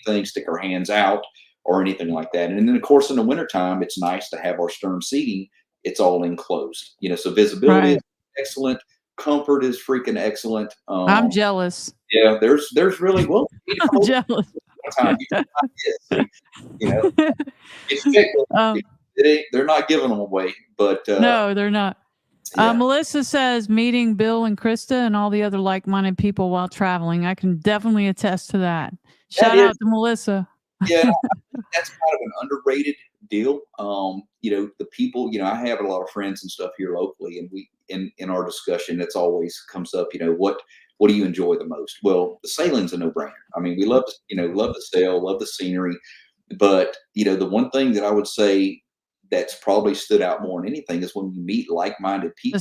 anything, stick our hands out or anything like that. And then of course in the wintertime, it's nice to have our stern seating. It's all enclosed, so visibility is excellent. Comfort is freaking excellent. I'm jealous. Yeah, there's really I'm jealous. They're not giving them away, but no, they're not. Yeah. Melissa says meeting Bill and Krista and all the other like-minded people while traveling. I can definitely attest to that. Shout out to Melissa. Yeah, that's kind of an underrated deal. The people, I have a lot of friends and stuff here locally, and we in our discussion, it's always comes up, what do you enjoy the most? Well, the sailing's a no-brainer. I mean, we love to sail, love the scenery, but the one thing that I would say that's probably stood out more than anything is when you meet like-minded people,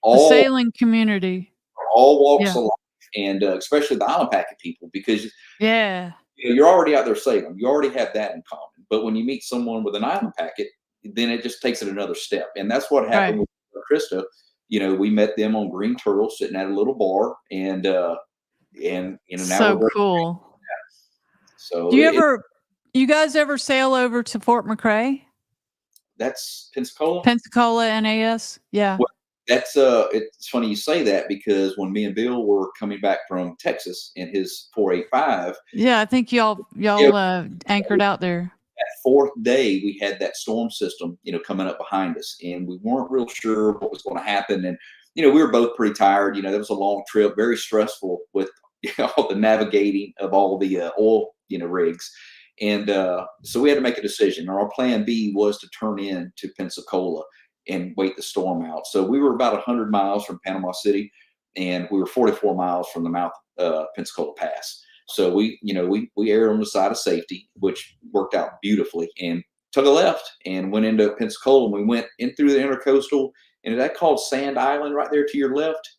the sailing community, all walks of life, and especially the Island Packet people, because you're already out there sailing. You already have that in common. But when you meet someone with an Island Packet, then it just takes it another step. And that's what happened with Krista. We met them on Green Turtle, sitting at a little bar, and now so cool. So do you guys ever sail over to Fort McRae? That's Pensacola. Pensacola NAS. Yeah. Well, that's it's funny you say that, because when me and Bill were coming back from Texas in his 485. Yeah, I think y'all anchored out there. That fourth day, we had that storm system, coming up behind us, and we weren't real sure what was going to happen. And we were both pretty tired. That was a long trip, very stressful with all the navigating of all the oil rigs. And so we had to make a decision. Our plan B was to turn in to Pensacola and wait the storm out. So we were about 100 miles from Panama City, and we were 44 miles from the mouth of Pensacola Pass. So we erred on the side of safety, which worked out beautifully, and took a left and went into Pensacola. And we went in through the intercoastal, and is that called Sand Island right there to your left?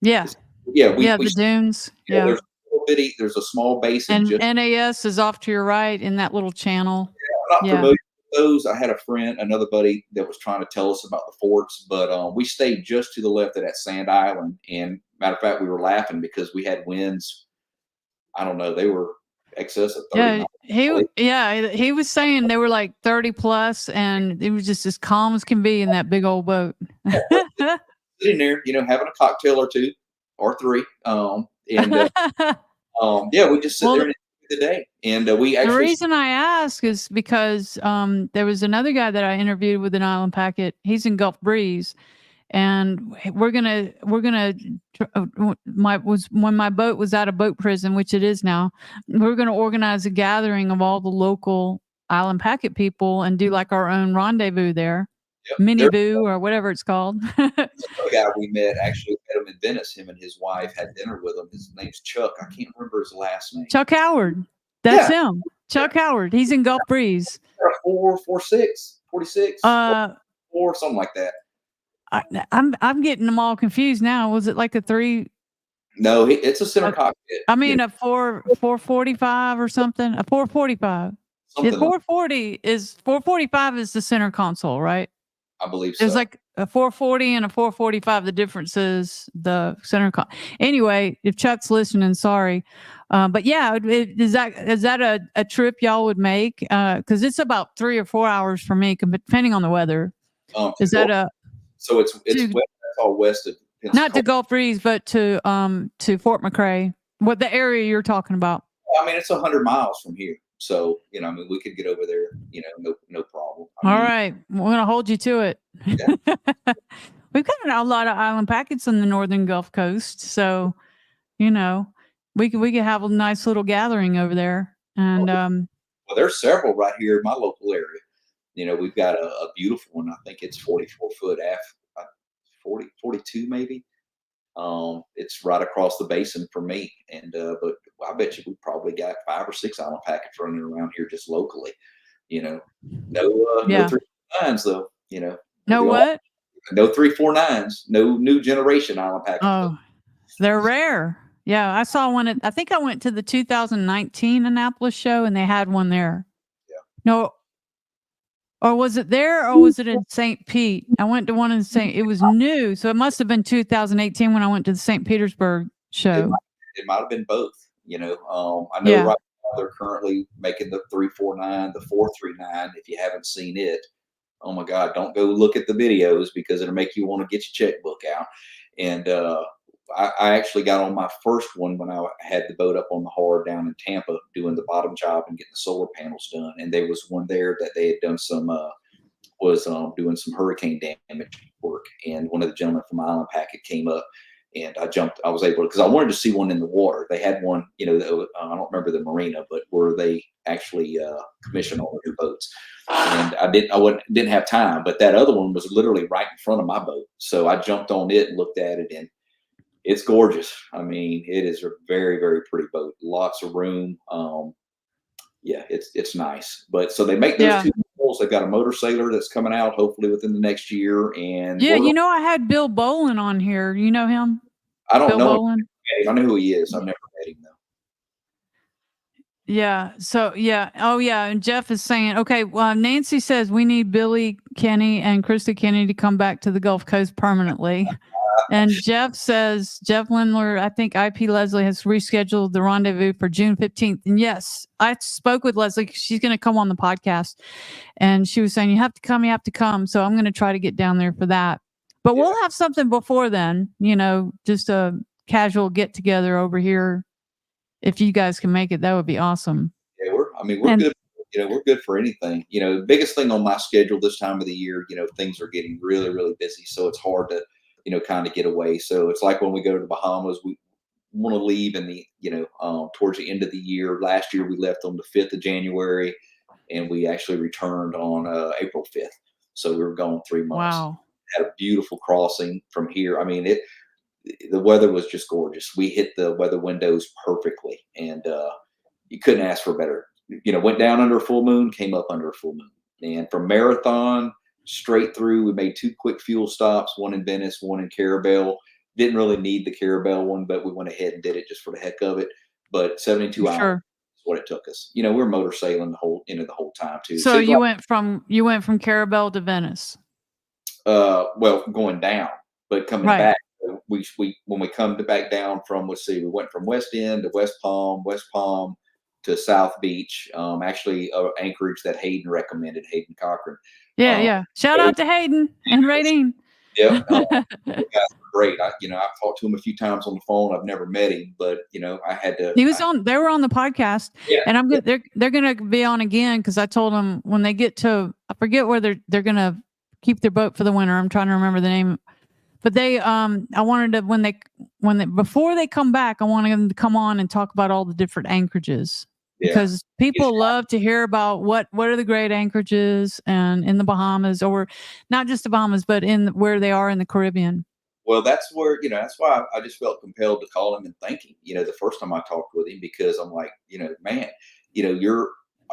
Yeah. The dunes. There's a small basin. And NAS is off to your right in that little channel. I'm not familiar with those, I had another buddy that was trying to tell us about the forts, but we stayed just to the left of that sand island. And matter of fact, we were laughing because we had winds. I don't know, they were excess of 30 Yeah, knots. I believe. he was saying they were like 30 plus, and it was just as calm as can be in that big old boat. Sitting there, having a cocktail or two or three, and yeah, we just sit Well, there and enjoy the day. And we the actually, reason I ask is because there was another guy that I interviewed with an Island Packet. He's in Gulf Breeze, and when my boat was out of boat prison, which it is now. We're gonna organize a gathering of all the local Island Packet people and do like our own rendezvous there, yep, mini there's boo or whatever it's called. another guy we met. Actually, met him in Venice. Him and his wife had dinner with him. His name's Chuck. I can't remember his last name. Chuck Howard, that's Yeah, him. Chuck Howard. He's in Gulf Breeze. 446, 46, Uh, 4, something like that. I'm getting them all confused now. Was it like a three? No, it's a center cockpit. I mean, a 445 or something. A 445. Something Yeah, like, 445 is the center console, right? I believe There's so. like a 440 and a 445. The difference is the center Anyway, if Chuck's listening, sorry. But yeah, is that a trip y'all would make? Because it's about 3 or 4 hours for me, depending on the weather. Is that a So it's to, west, that's all west of not to Pensacola. Gulf Breeze, but to Fort McRae? What the area you're talking about? I mean, it's 100 miles from here. So, I mean, we could get over there, no problem. I All mean, right, we're gonna hold you to it. yeah. We've got a lot of Island Packets on the northern Gulf Coast, so you know we could have a nice little gathering over there. And Well, there's several right here in my local area. We've got a beautiful one. I think it's 44 foot F, 40, 42 maybe. It's right across the basin from me. But I bet you we probably got 5 or 6 Island Packets running around here just locally. No yeah, 349s though. no We don't what? no 349s, no new generation Island Packets. Oh, they're rare. Yeah, I saw one I think I went to the 2019 Annapolis show, and they had one there. Yeah. No, or was it there, or was it in St. Pete? I went to one in St. It was new, so it must have been 2018 when I went to the St. Petersburg It show. might, it might have been both. I know Yeah, right now they're currently making the 349, the 439. If you haven't seen it, oh my God, don't go look at the videos because it'll make you want to get your checkbook out. And I actually got on my first one when I had the boat up on the hard down in Tampa doing the bottom job and getting the solar panels done. And there was one there that they had done was doing some hurricane damage work. And one of the gentlemen from Island Packet came up, and I was able to, because I wanted to see one in the water. They had one, I don't remember the marina, but where they actually commissioned all of their boats. And I didn't have time, but that other one was literally right in front of my boat. So I jumped on it and looked at it, and it's gorgeous. I mean, it is a very, very pretty boat. Lots of room. Yeah, it's nice. But so they make those yeah, two models. They've got a motor sailor that's coming out hopefully within the next year. And yeah. I had Bill Bolin on here. You know him, I don't Bill know Bolin? him. I know who he is. I've never met him though. Yeah. So yeah. Oh yeah. And Jeff is saying, okay. Well, Nancy says we need Billy Kenny and Krista Kenny to come back to the Gulf Coast permanently. And Jeff Lindler, I think IP Leslie has rescheduled the rendezvous for June 15th. And yes, I spoke with Leslie. She's going to come on the podcast. And she was saying, you have to come. So I'm going to try to get down there for that. But we'll have something before then, just a casual get together over here. If you guys can make it, that would be awesome. Yeah, we're good. We're good for anything. The biggest thing on my schedule this time of the year, things are getting really, really busy. So it's hard to, kind of get away. So it's like when we go to the Bahamas, we want to leave in the, towards the end of the year. Last year we left on the 5th of January, and we actually returned on April 5th. So we were gone 3 months. Wow. Had a beautiful crossing from here. I mean, the weather was just gorgeous. We hit the weather windows perfectly, and you couldn't ask for better. Went down under a full moon, came up under a full moon. And from Marathon straight through, we made 2 quick fuel stops, one in Venice, one in Carabel. Didn't really need the Carabel one, but we went ahead and did it just for the heck of it. But 72 hours, Sure. what it took us. We're motor sailing the whole time too. So you went from Carabel to Venice. Well, going down, but coming Right. back, we when we come back down from, let's see, we went from West End to West Palm to South Beach. Actually, Anchorage that Hayden recommended, Hayden Cochran. Yeah, yeah. Shout out to Hayden and Radine. Yep. The guys are great. I've talked to him a few times on the phone. I've never met him, but I had to. They were on the podcast, Yeah, and I'm good. They're gonna be on again because I told them when they get to, I forget where they're gonna keep their boat for the winter. I'm trying to remember the name, but they I wanted to when they before they come back, I wanted them to come on and talk about all the different anchorages. yeah. Because people love to hear about what are the great anchorages and in the Bahamas, or not just the Bahamas, but in where they are in the Caribbean. Well, that's where, that's why I just felt compelled to call him and thank him, the first time I talked with him, because I'm like, man,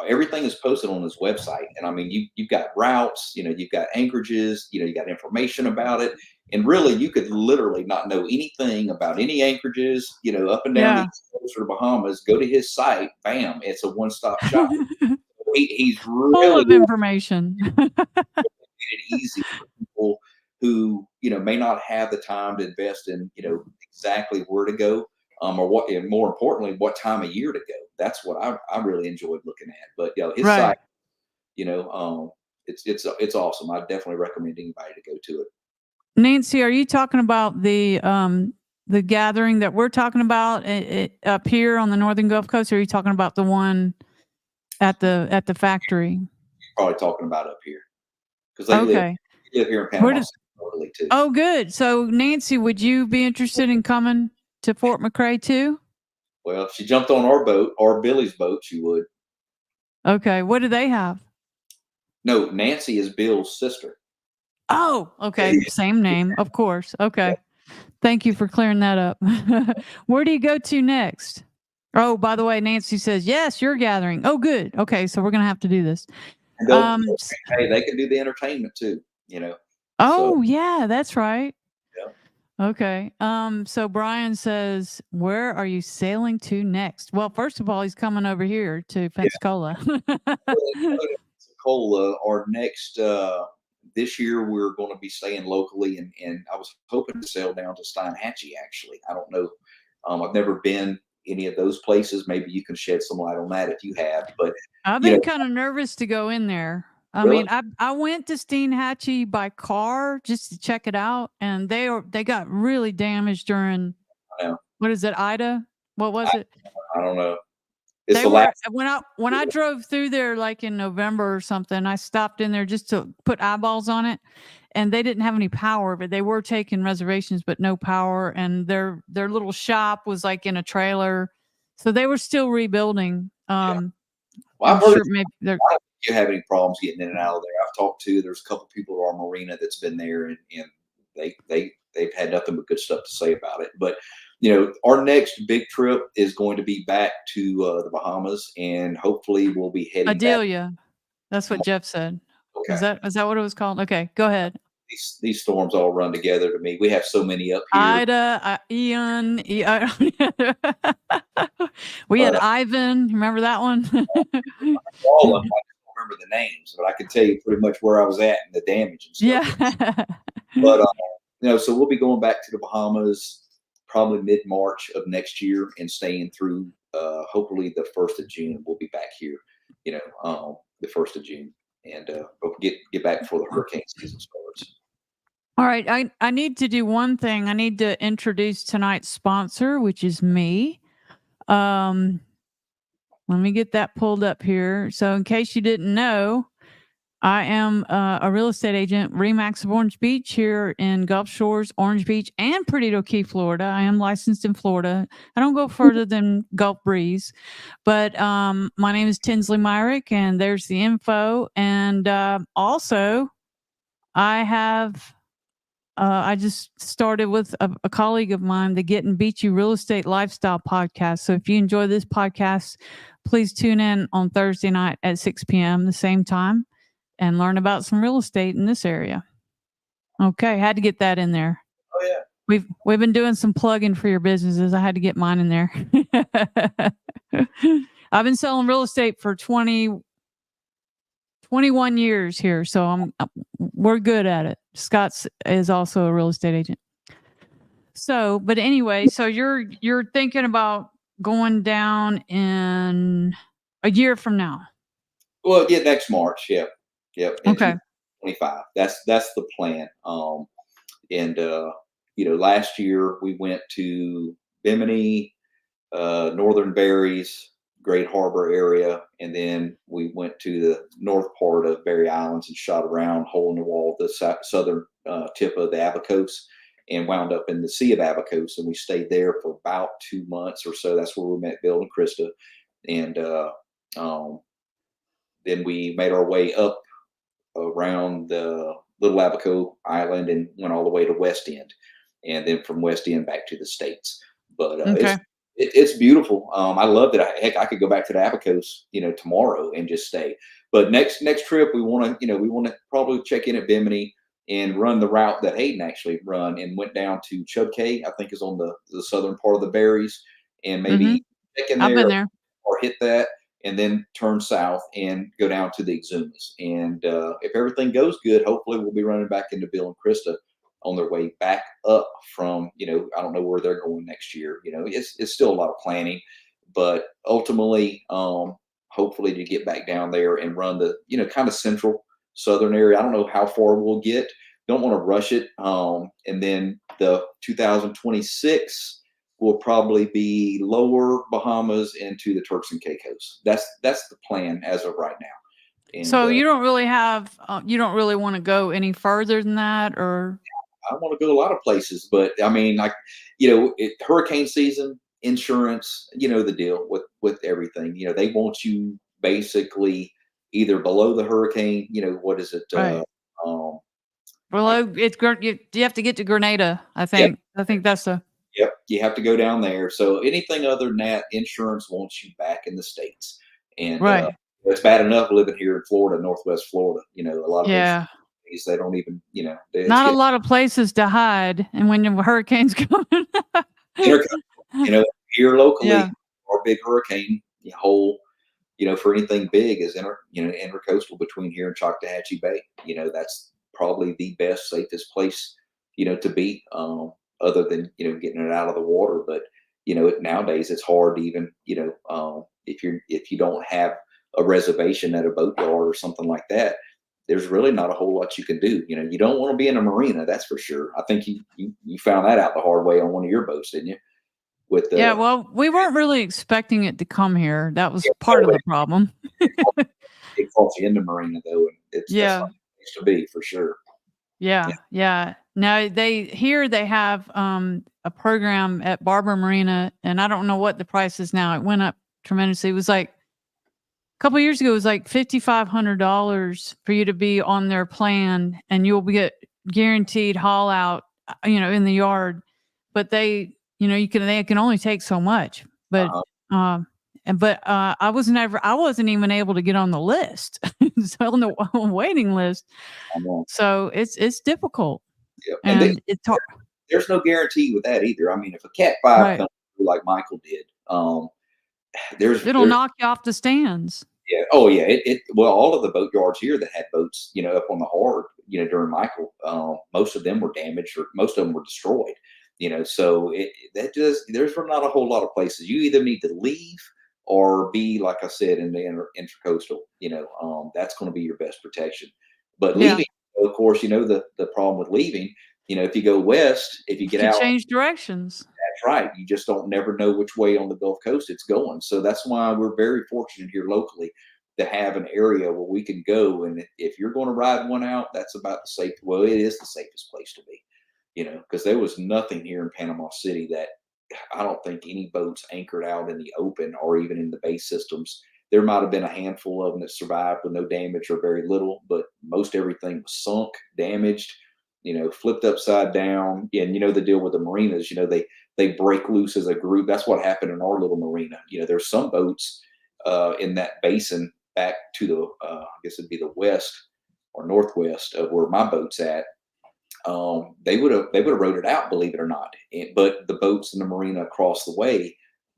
everything is posted on his website. And I mean, you've got routes, you've got anchorages, you got information about it. And really, you could literally not know anything about any anchorages, up and down the East Coast or the Bahamas. Go to his site, bam, it's a one-stop shop. He's really full of information. made it easy for people who may not have the time to invest in exactly where to go, or what, and more importantly, what time of year to go. That's what I really enjoyed looking at. But his site, it's awesome. I definitely recommend anybody to go to it. Nancy, are you talking about the gathering that we're talking about up here on the northern Gulf Coast, or are you talking about the one at the factory? You're probably talking about up here, because they live here in Panama locally too. Oh, good. So, Nancy, would you be interested in coming to Fort McRae too? Well, if she jumped on our boat or Billy's boat, she would. Okay. What do they have? No, Nancy is Bill's sister. Oh, okay. Same name, of course. Okay. Thank you for clearing that up. Where do you go to next? Oh, by the way, Nancy says, yes, you're gathering. Oh, good. Okay. So we're going to have to do this. Hey, they can do the entertainment too, Oh, yeah, that's right. Yeah. Okay. So Brian says, where are you sailing to next? Well, first of all, he's coming over here to Pensacola. Pensacola, our next, this year we're going to be staying locally, and I was hoping to sail down to Steinhatchee. Actually, I don't know. I've never been any of those places. Maybe you can shed some light on that if you have. But I've been kind of nervous to go in there. I mean, I went to Steinhatchee by car just to check it out, and they got really damaged during what is it, Ida? What was it? I don't know. When I drove through there like in November or something, I stopped in there just to put eyeballs on it, and they didn't have any power, but they were taking reservations, but no power, and their little shop was like in a trailer, so they were still rebuilding. Well, I'm sure maybe they're. You have any problems getting in and out of there? I've talked to. There's a couple people at our marina that's been there, and they've had nothing but good stuff to say about it. But our next big trip is going to be back to the Bahamas, and hopefully we'll be heading Adelia. back. That's what Jeff said. Okay. Is that what it was called? Okay, go ahead. These storms all run together to me. We have so many up here. Ida, Ian. We had Ivan. Remember that one? All of them. I don't remember the names, but I can tell you pretty much where I was at and the damage and stuff. Yeah. But so we'll be going back to the Bahamas probably mid-March of next year and staying through hopefully the 1st of June. We'll be back here, the 1st of June, and we'll get back before the hurricane season starts. All right. I need to do one thing. I need to introduce tonight's sponsor, which is me. Let me get that pulled up here. So in case you didn't know, I am a real estate agent, Remax of Orange Beach here in Gulf Shores, Orange Beach, and Perdido Key, Florida. I am licensed in Florida. I don't go further than Gulf Breeze. But my name is Tinsley Myrick, and there's the info. And also, I just started with a colleague of mine, the Getting Beachy Real Estate Lifestyle podcast. So if you enjoy this podcast, please tune in on Thursday night at 6 p.m., the same time, and learn about some real estate in this area. Okay, had to get that in there. Oh yeah. We've been doing some plugging for your businesses. I had to get mine in there. I've been selling real estate for 21 years here, so we're good at it. Scott is also a real estate agent. So, but anyway, so you're thinking about going down in a year from now. Well, yeah, next March. Yep, yep. In Okay. 2025. That's the plan. And last year we went to Bimini, Northern Berries, Great Harbor area, and then we went to the north part of Berry Islands and shot around hole in the wall, the southern tip of the Abacos, and wound up in the Sea of Abacos, and we stayed there for about 2 months or so. That's where we met Bill and Krista, and um, then we made our way up around the Little Abaco Island and went all the way to West End, and then from West End back to the States. But Okay. it's beautiful. I love that. Heck, I could go back to the Abacos, tomorrow and just stay. But next trip, we want to probably check in at Bimini and run the route that Hayden actually run and went down to Chub Cay, I think is on the southern part of the Berries, and Mm-hmm. maybe check in I've been there there. or hit that and then turn south and go down to the Exumas. And if everything goes good, hopefully we'll be running back into Bill and Krista on their way back up from, I don't know where they're going next year. It's still a lot of planning, but ultimately, hopefully to get back down there and run the, kind of central southern area. I don't know how far we'll get. Don't want to rush it. And then the 2026 will probably be lower Bahamas into the Turks and Caicos. That's the plan as of right now. And So you don't really want to go any further than that, or I want to go a lot of places, but I mean, like, hurricane season, insurance, the deal with everything. They want you basically either below the hurricane. What is it? right? Like, Below, you have to get to Grenada. I yeah, think. I think that's the yep, you have to go down there. So anything other than that, insurance wants you back in the States. And right. it's bad enough living here in Florida, Northwest Florida. A lot of those Yeah. cities, they don't even, it's Not a getting lot of places to hide, and when the hurricanes coming. intercoastal. Here locally, Yeah. our big hurricane hole, for anything big is intercoastal between here and Choctawhatchee Bay. That's probably the best, safest place, to be, other than, getting it out of the water. But, nowadays it's hard to even, if you don't have a reservation at a boatyard or something like that, there's really not a whole lot you can do. You don't want to be in a marina, that's for sure. I think you found that out the hard way on one of your boats, didn't you? With Yeah, the well, we weren't really expecting it to come here. That was part of the problem. it calls you into marina though, and that's Yeah. not a place to be for sure. Yeah. Yeah, yeah. Now they have a program at Barber Marina, and I don't know what the price is now. It went up tremendously. It was like a couple years ago. It was like $5,500 for you to be on their plan, and you'll get guaranteed haul out, in the yard. But they can only take so much. But Uh-huh. I wasn't even able to get on the list, so on the waiting list. I'm on. So it's difficult, Yeah. And and it's hard. there's no guarantee with that either. I mean, if a Cat 5 Right. comes through like Michael did, there's It'll knock you off the stands. yeah, oh yeah, well, all of the boat yards here that had boats, up on the hard, during Michael, most of them were damaged or most of them were destroyed. So there's not a whole lot of places. You either need to leave or be, like I said, in the intercoastal. That's going to be your best protection. But Yeah, leaving, of course, the problem with leaving. If you go west, if you you get could out, change directions. that's right. You just don't never know which way on the Gulf Coast it's going. So that's why we're very fortunate here locally to have an area where we can go. And if you're going to ride one out, that's about the safe. Well, it is the safest place to be, because there was nothing here in Panama City that I don't think any boats anchored out in the open or even in the bay systems. There might have been a handful of them that survived with no damage or very little, but most everything was sunk, damaged, flipped upside down. And the deal with the marinas, they break loose as a group. That's what happened in our little marina. There's some boats in that basin back to the I guess it'd be the west or northwest of where my boat's at. They would have rode it out, believe it or not. But the boats in the marina across the way,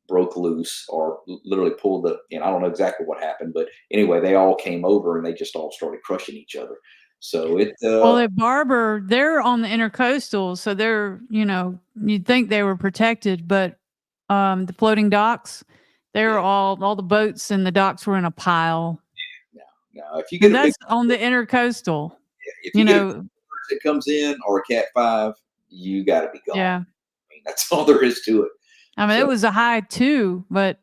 broke loose or literally pulled the, I don't know exactly what happened, but anyway, they all came over and they just all started crushing each other. So Well, at Barber, they're on the intercoastal, so they're, you'd think they were protected, but the floating docks, they were yeah, all the boats and the docks were in a pile. no, if you get And a big, that's on the intercoastal, if you you get a big know. that comes in or a Cat 5, you got to be gone. Yeah. I mean, that's all there is to it. I mean, it So was a high too, but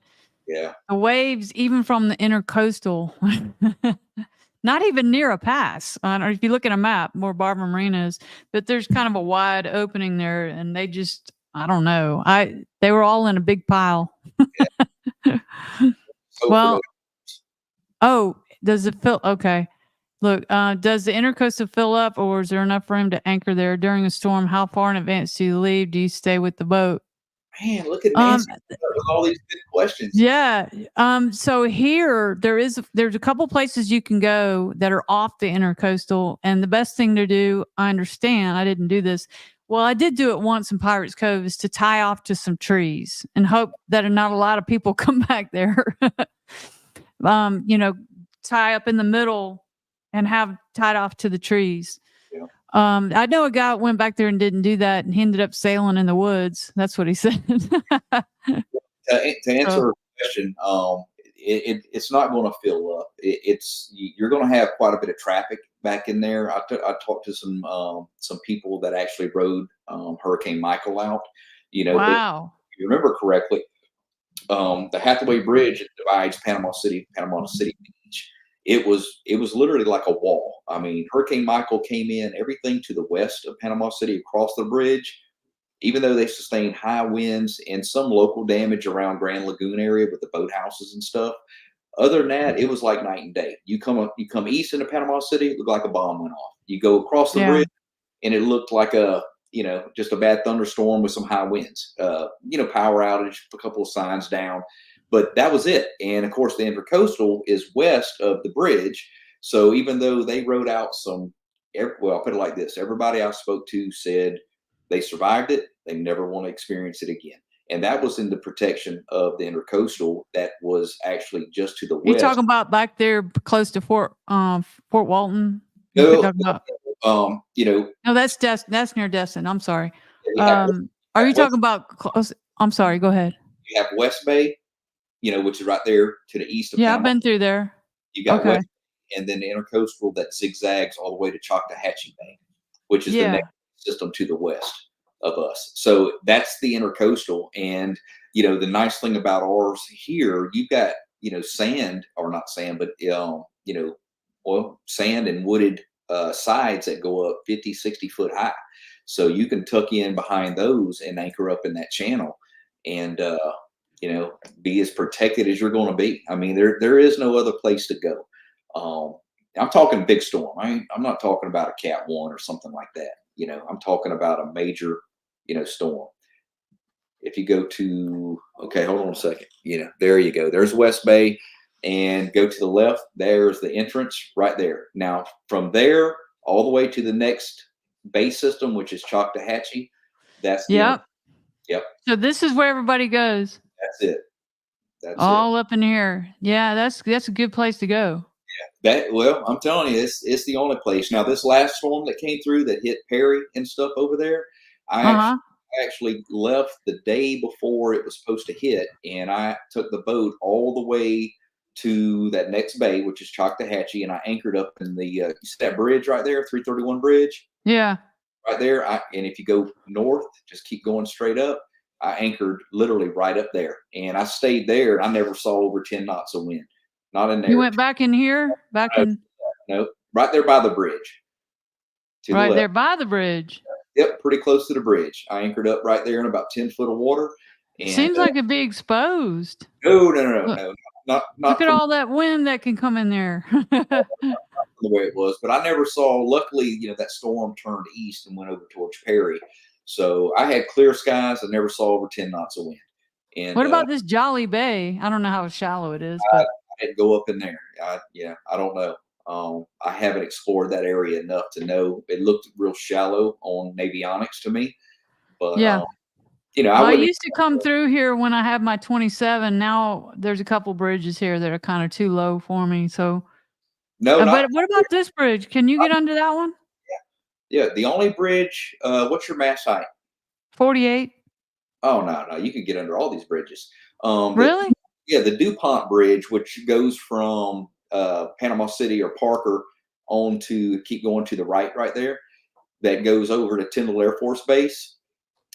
yeah, the waves, even from the intercoastal, not even near a pass. Or if you look at a map where Barber Marina is, but there's kind of a wide opening there, and they just, I don't know. They were all in a big pile. yeah. So familiar. Well, oh, does it fill? Okay. Look, does the intercoastal fill up, or is there enough room to anchor there during a storm? How far in advance do you leave? Do you stay with the boat? Man, look at Um, Nancy with all these good questions. Yeah. So here there's a couple places you can go that are off the intercoastal, and the best thing to do, I understand, I didn't do this. Well, I did do it once in Pirates Cove, is to tie off to some trees and hope that not a lot of people come back there. You know, tie up in the middle and have tied off to the trees. Yeah. I know a guy went back there and didn't do that, and he ended up sailing in the woods. That's what he said. To answer So, her question, it's not going to fill up. You're going to have quite a bit of traffic back in there. I talked to some people that actually rode Hurricane Michael out. But if wow. you remember correctly, the Hathaway Bridge that divides Panama City Beach. It was literally like a wall. I mean, Hurricane Michael came in everything to the west of Panama City across the bridge. Even though they sustained high winds and some local damage around Grand Lagoon area with the boathouses and stuff, other than that, it was like night and day. You come east into Panama City, it looked like a bomb went off. You go across the Yeah. bridge, and it looked like just a bad thunderstorm with some high winds. Power outage, a couple of signs down, but that was it. And of course, the intercoastal is west of the bridge. So even though they wrote out well, I'll put it like this: everybody I spoke to said they survived it. They never want to experience it again. And that was in the protection of the intercoastal that was actually just to the You west. talking about back there close to Fort Walton? You No, talking about? um, you know, No, that's near Destin. I'm sorry. you have, Are you West, talking about close? I'm sorry. Go ahead. you have West Bay, which is right there to the east of Yeah, I've Panama. been through there. You got Okay. West, and then the intercoastal that zigzags all the way to Choctawhatchee Bay, which is the Yeah. next system to the west of us. So that's the intercoastal. And the nice thing about ours here, you've got sand, or not sand, but sand and wooded sides that go up 50, 60 foot high. So you can tuck in behind those and anchor up in that channel, and be as protected as you're going to be. I mean, there is no other place to go. I'm talking big storm. I'm not talking about a Cat 1 or something like that. I'm talking about a major, storm. If you go to, okay, hold on a second. There you go. There's West Bay, and go to the left. There's the entrance right there. Now, from there all the way to the next bay system, which is Choctawhatchee, that's the Yep. Yep, So this is where everybody goes. that's it. That's it. All up in here. Yeah, that's a good place to go. Well, I'm telling you, it's the only place. Now, this last storm that came through that hit Perry and stuff over there, I Uh actually huh. I actually left the day before it was supposed to hit, and I took the boat all the way to that next bay, which is Choctawhatchee, and I anchored up in the you see that bridge right there, 331 bridge, Yeah. right there. And if you go north, just keep going straight up. I anchored literally right up there, and I stayed there, and I never saw over 10 knots of wind. Not in You there. went back in here, back No, in no, right there by the bridge to the right left. there by the bridge. Yep, pretty close to the bridge. I anchored up right there in about 10 foot of water. And Seems like it'd be exposed. no, no, no, no, Look, no, not look not at from all that wind that can come in there. the way it was. But I never saw. Luckily, that storm turned east and went over towards Perry, so I had clear skies. I never saw over 10 knots of wind. And What about this Jolly Bay? I don't know how shallow it is, I but didn't go up in there. I don't know. I haven't explored that area enough to know. It looked real shallow on Navionics to me, but yeah. you know, I Well, I wouldn't. used to come through here when I had my 27. Now there's a couple bridges here that are kind of too low for me. So, No, not but what about this bridge? Can you get under that one? yeah. The only bridge. What's your mass height? 48. Oh no, no, you can get under all these bridges. The Really? Yeah, the DuPont Bridge, which goes from Panama City or Parker on to keep going to the right there, that goes over to Tyndall Air Force Base.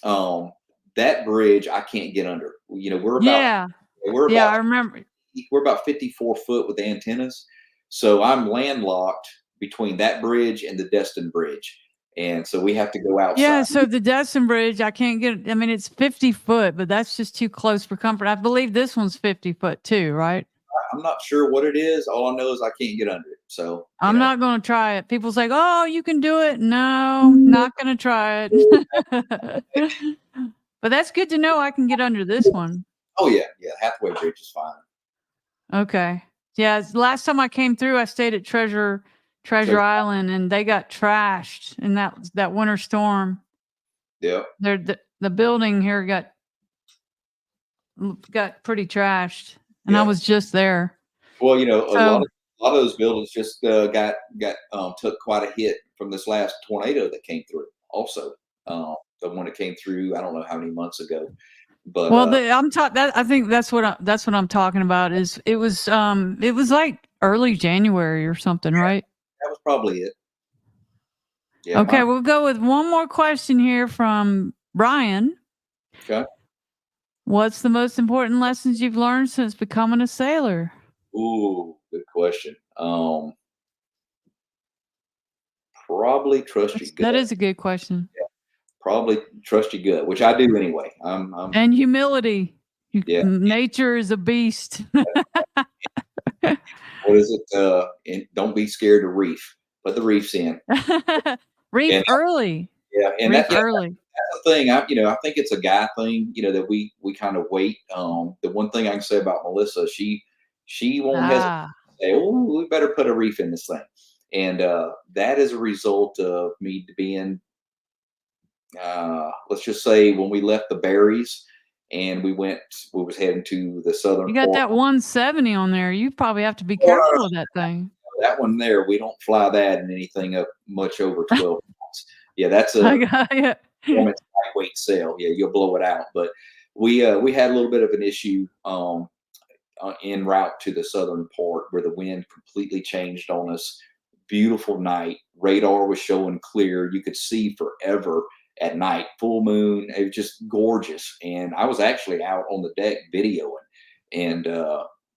Um, that bridge I can't get under. You know, Yeah. we're Yeah, about I remember. we're about 54 foot with antennas, so I'm landlocked between that bridge and the Destin Bridge, and so we have to go outside. Yeah, so the Destin Bridge, I can't get. I mean, it's 50 foot, but that's just too close for comfort. I believe this one's 50 foot too, right? I'm not sure what it is. All I know is I can't get under it. So, I'm not going to try it. People's like, "Oh, you can do it." No, not going to try it. But that's good to know I can get under this one. oh yeah, yeah, Hathaway Bridge is fine. Okay. Yeah, last time I came through, I stayed at Treasure So, Island, and they got trashed in that winter storm. yeah. The building here got pretty trashed, and I Yeah. was just there. Well, you know, So a lot of those buildings just got took quite a hit from this last tornado that came through. Also, the one that came through, I don't know how many months ago, but well, I think that's what I'm talking about. Is it was like early January or something, right? that was probably it. Yeah, Okay, we'll go with one more question here from Brian. okay. What's the most important lessons you've learned since becoming a sailor? Ooh, good question. Probably trust your That gut. is a good question. Probably trust your gut, which I do anyway. And humility. Yeah. Nature is a beast. What is it? And don't be scared to reef. Put the reefs in. Reef And early. yeah, and Reef yeah, early. that's the thing. I think it's a guy thing. You know that we kind of wait. The one thing I can say about Melissa, she won't hesitate Ah, to say, "Oh, we better put a reef in this thing," and that is a result of me being, let's just say, when we left the Berries and we was heading to the southern you got part. that 170 on there. You probably have to be Oh, no, no, careful with that thing. that one there, we don't fly that in anything up much over 12 knots. Yeah, that's I a got it. performance lightweight sail. Yeah, you'll blow it out. But we had a little bit of an issue en route to the southern port where the wind completely changed on us. Beautiful night. Radar was showing clear. You could see forever at night. Full moon. It was just gorgeous. And I was actually out on the deck videoing. And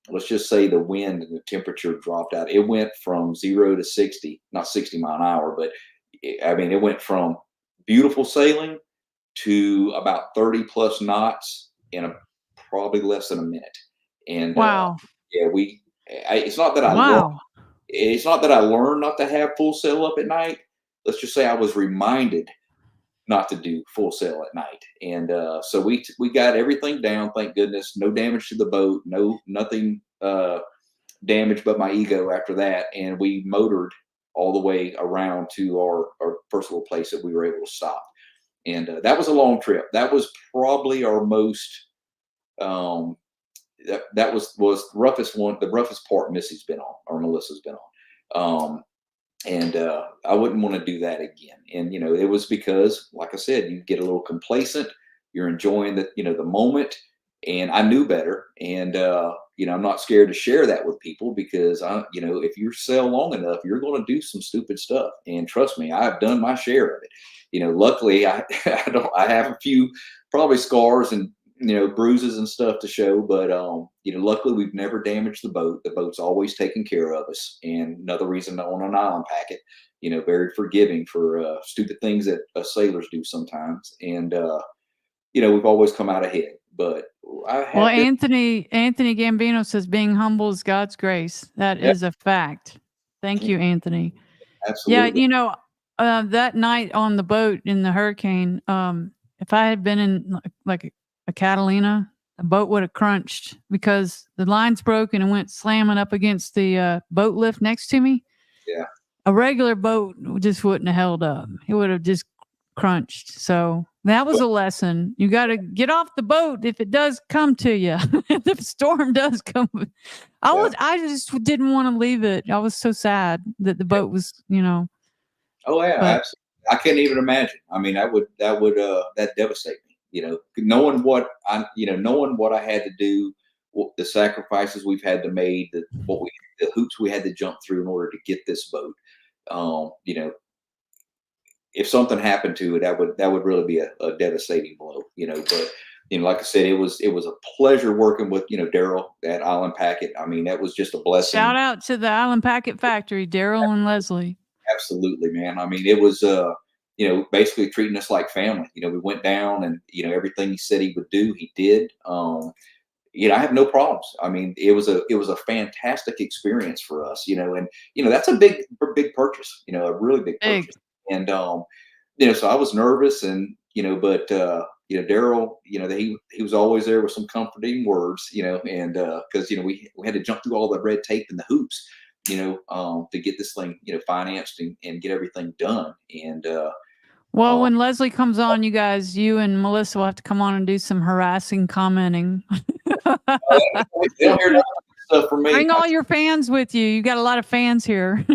let's just say the wind and the temperature dropped out. It went from 0 to 60, not 60 mile an hour, but I mean, it went from beautiful sailing to about 30 plus knots in probably less than a minute. And Wow. yeah, it's not that Wow. it's not that I learned not to have full sail up at night. Let's just say I was reminded not to do full sail at night, and so we got everything down. Thank goodness, no damage to the boat, nothing damaged but my ego after that, and we motored all the way around to our first little place that we were able to stop. And that was a long trip. That was probably our most um, that was the roughest one, the roughest part Missy's been on or Melissa's been on. And I wouldn't want to do that again. And you know, it was because, like I said, you get a little complacent. You're enjoying the moment, and I knew better. And I'm not scared to share that with people because if you sail long enough, you're going to do some stupid stuff. And trust me, I've done my share of it. Luckily, I have a few probably scars and bruises and stuff to show, but luckily we've never damaged the boat. The boat's always taken care of us. And another reason to own an island packet, very forgiving for stupid things that sailors do sometimes. And we've always come out ahead. But I Well, have been. Anthony Gambino says being humble is God's grace. That Yeah, is a fact. Thank you, Anthony. Yeah, absolutely. that night on the boat in the hurricane, if I had been in like a Catalina, a boat would have crunched because the lines broke and it went slamming up against the boat lift next to me. Yeah. A regular boat just wouldn't have held up. It would have just crunched. So That was a lesson. You got to get off the boat if it does come to you. If the storm does come. I just didn't want to leave it. I was so sad that the boat was, Oh yeah, but absolutely. I can't even imagine. I mean, that devastate me. Knowing knowing what I had to do, the sacrifices we've had to make, the hoops we had to jump through in order to get this boat. You know, if something happened to it, that would really be a devastating blow. But like I said, it was a pleasure working with Daryl at Island Packet. I mean, that was just a blessing. shout out to the Island Packet Factory, Daryl and Leslie. Absolutely, man. I mean, it was basically treating us like family. We went down and everything he said he would do, he did. I have no problems. I mean, it was a fantastic experience for us, and that's a big purchase, a really big purchase. And so I was nervous, and but Daryl, he was always there with some comforting words, and because we had to jump through all the red tape and the hoops, to get this thing financed and get everything done. And well, when Leslie comes on, you and Melissa will have to come on and do some harassing commenting. they don't hear stuff from me. Bring all your fans with you. You got a lot of fans here.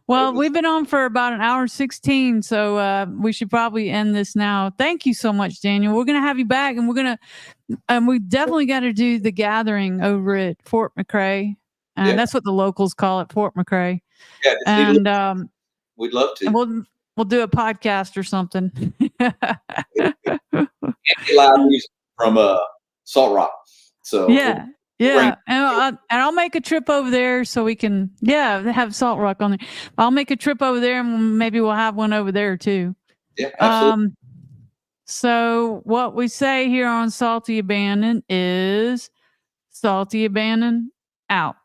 Well, we've been on for about an hour 16, so we should probably end this now. Thank you so much, Daniel. We're going to have you back, and we definitely got to do the gathering over at Fort McRae. That's what the locals call it, Fort McRae. Yeah, and we'd love to. And we'll do a podcast or something. Live music from Salt Rock. So yeah. And I'll make a trip over there so we can have Salt Rock on there. I'll make a trip over there, and maybe we'll have one over there too. Yeah, absolutely. So what we say here on Salty Abandon is Salty Abandon out.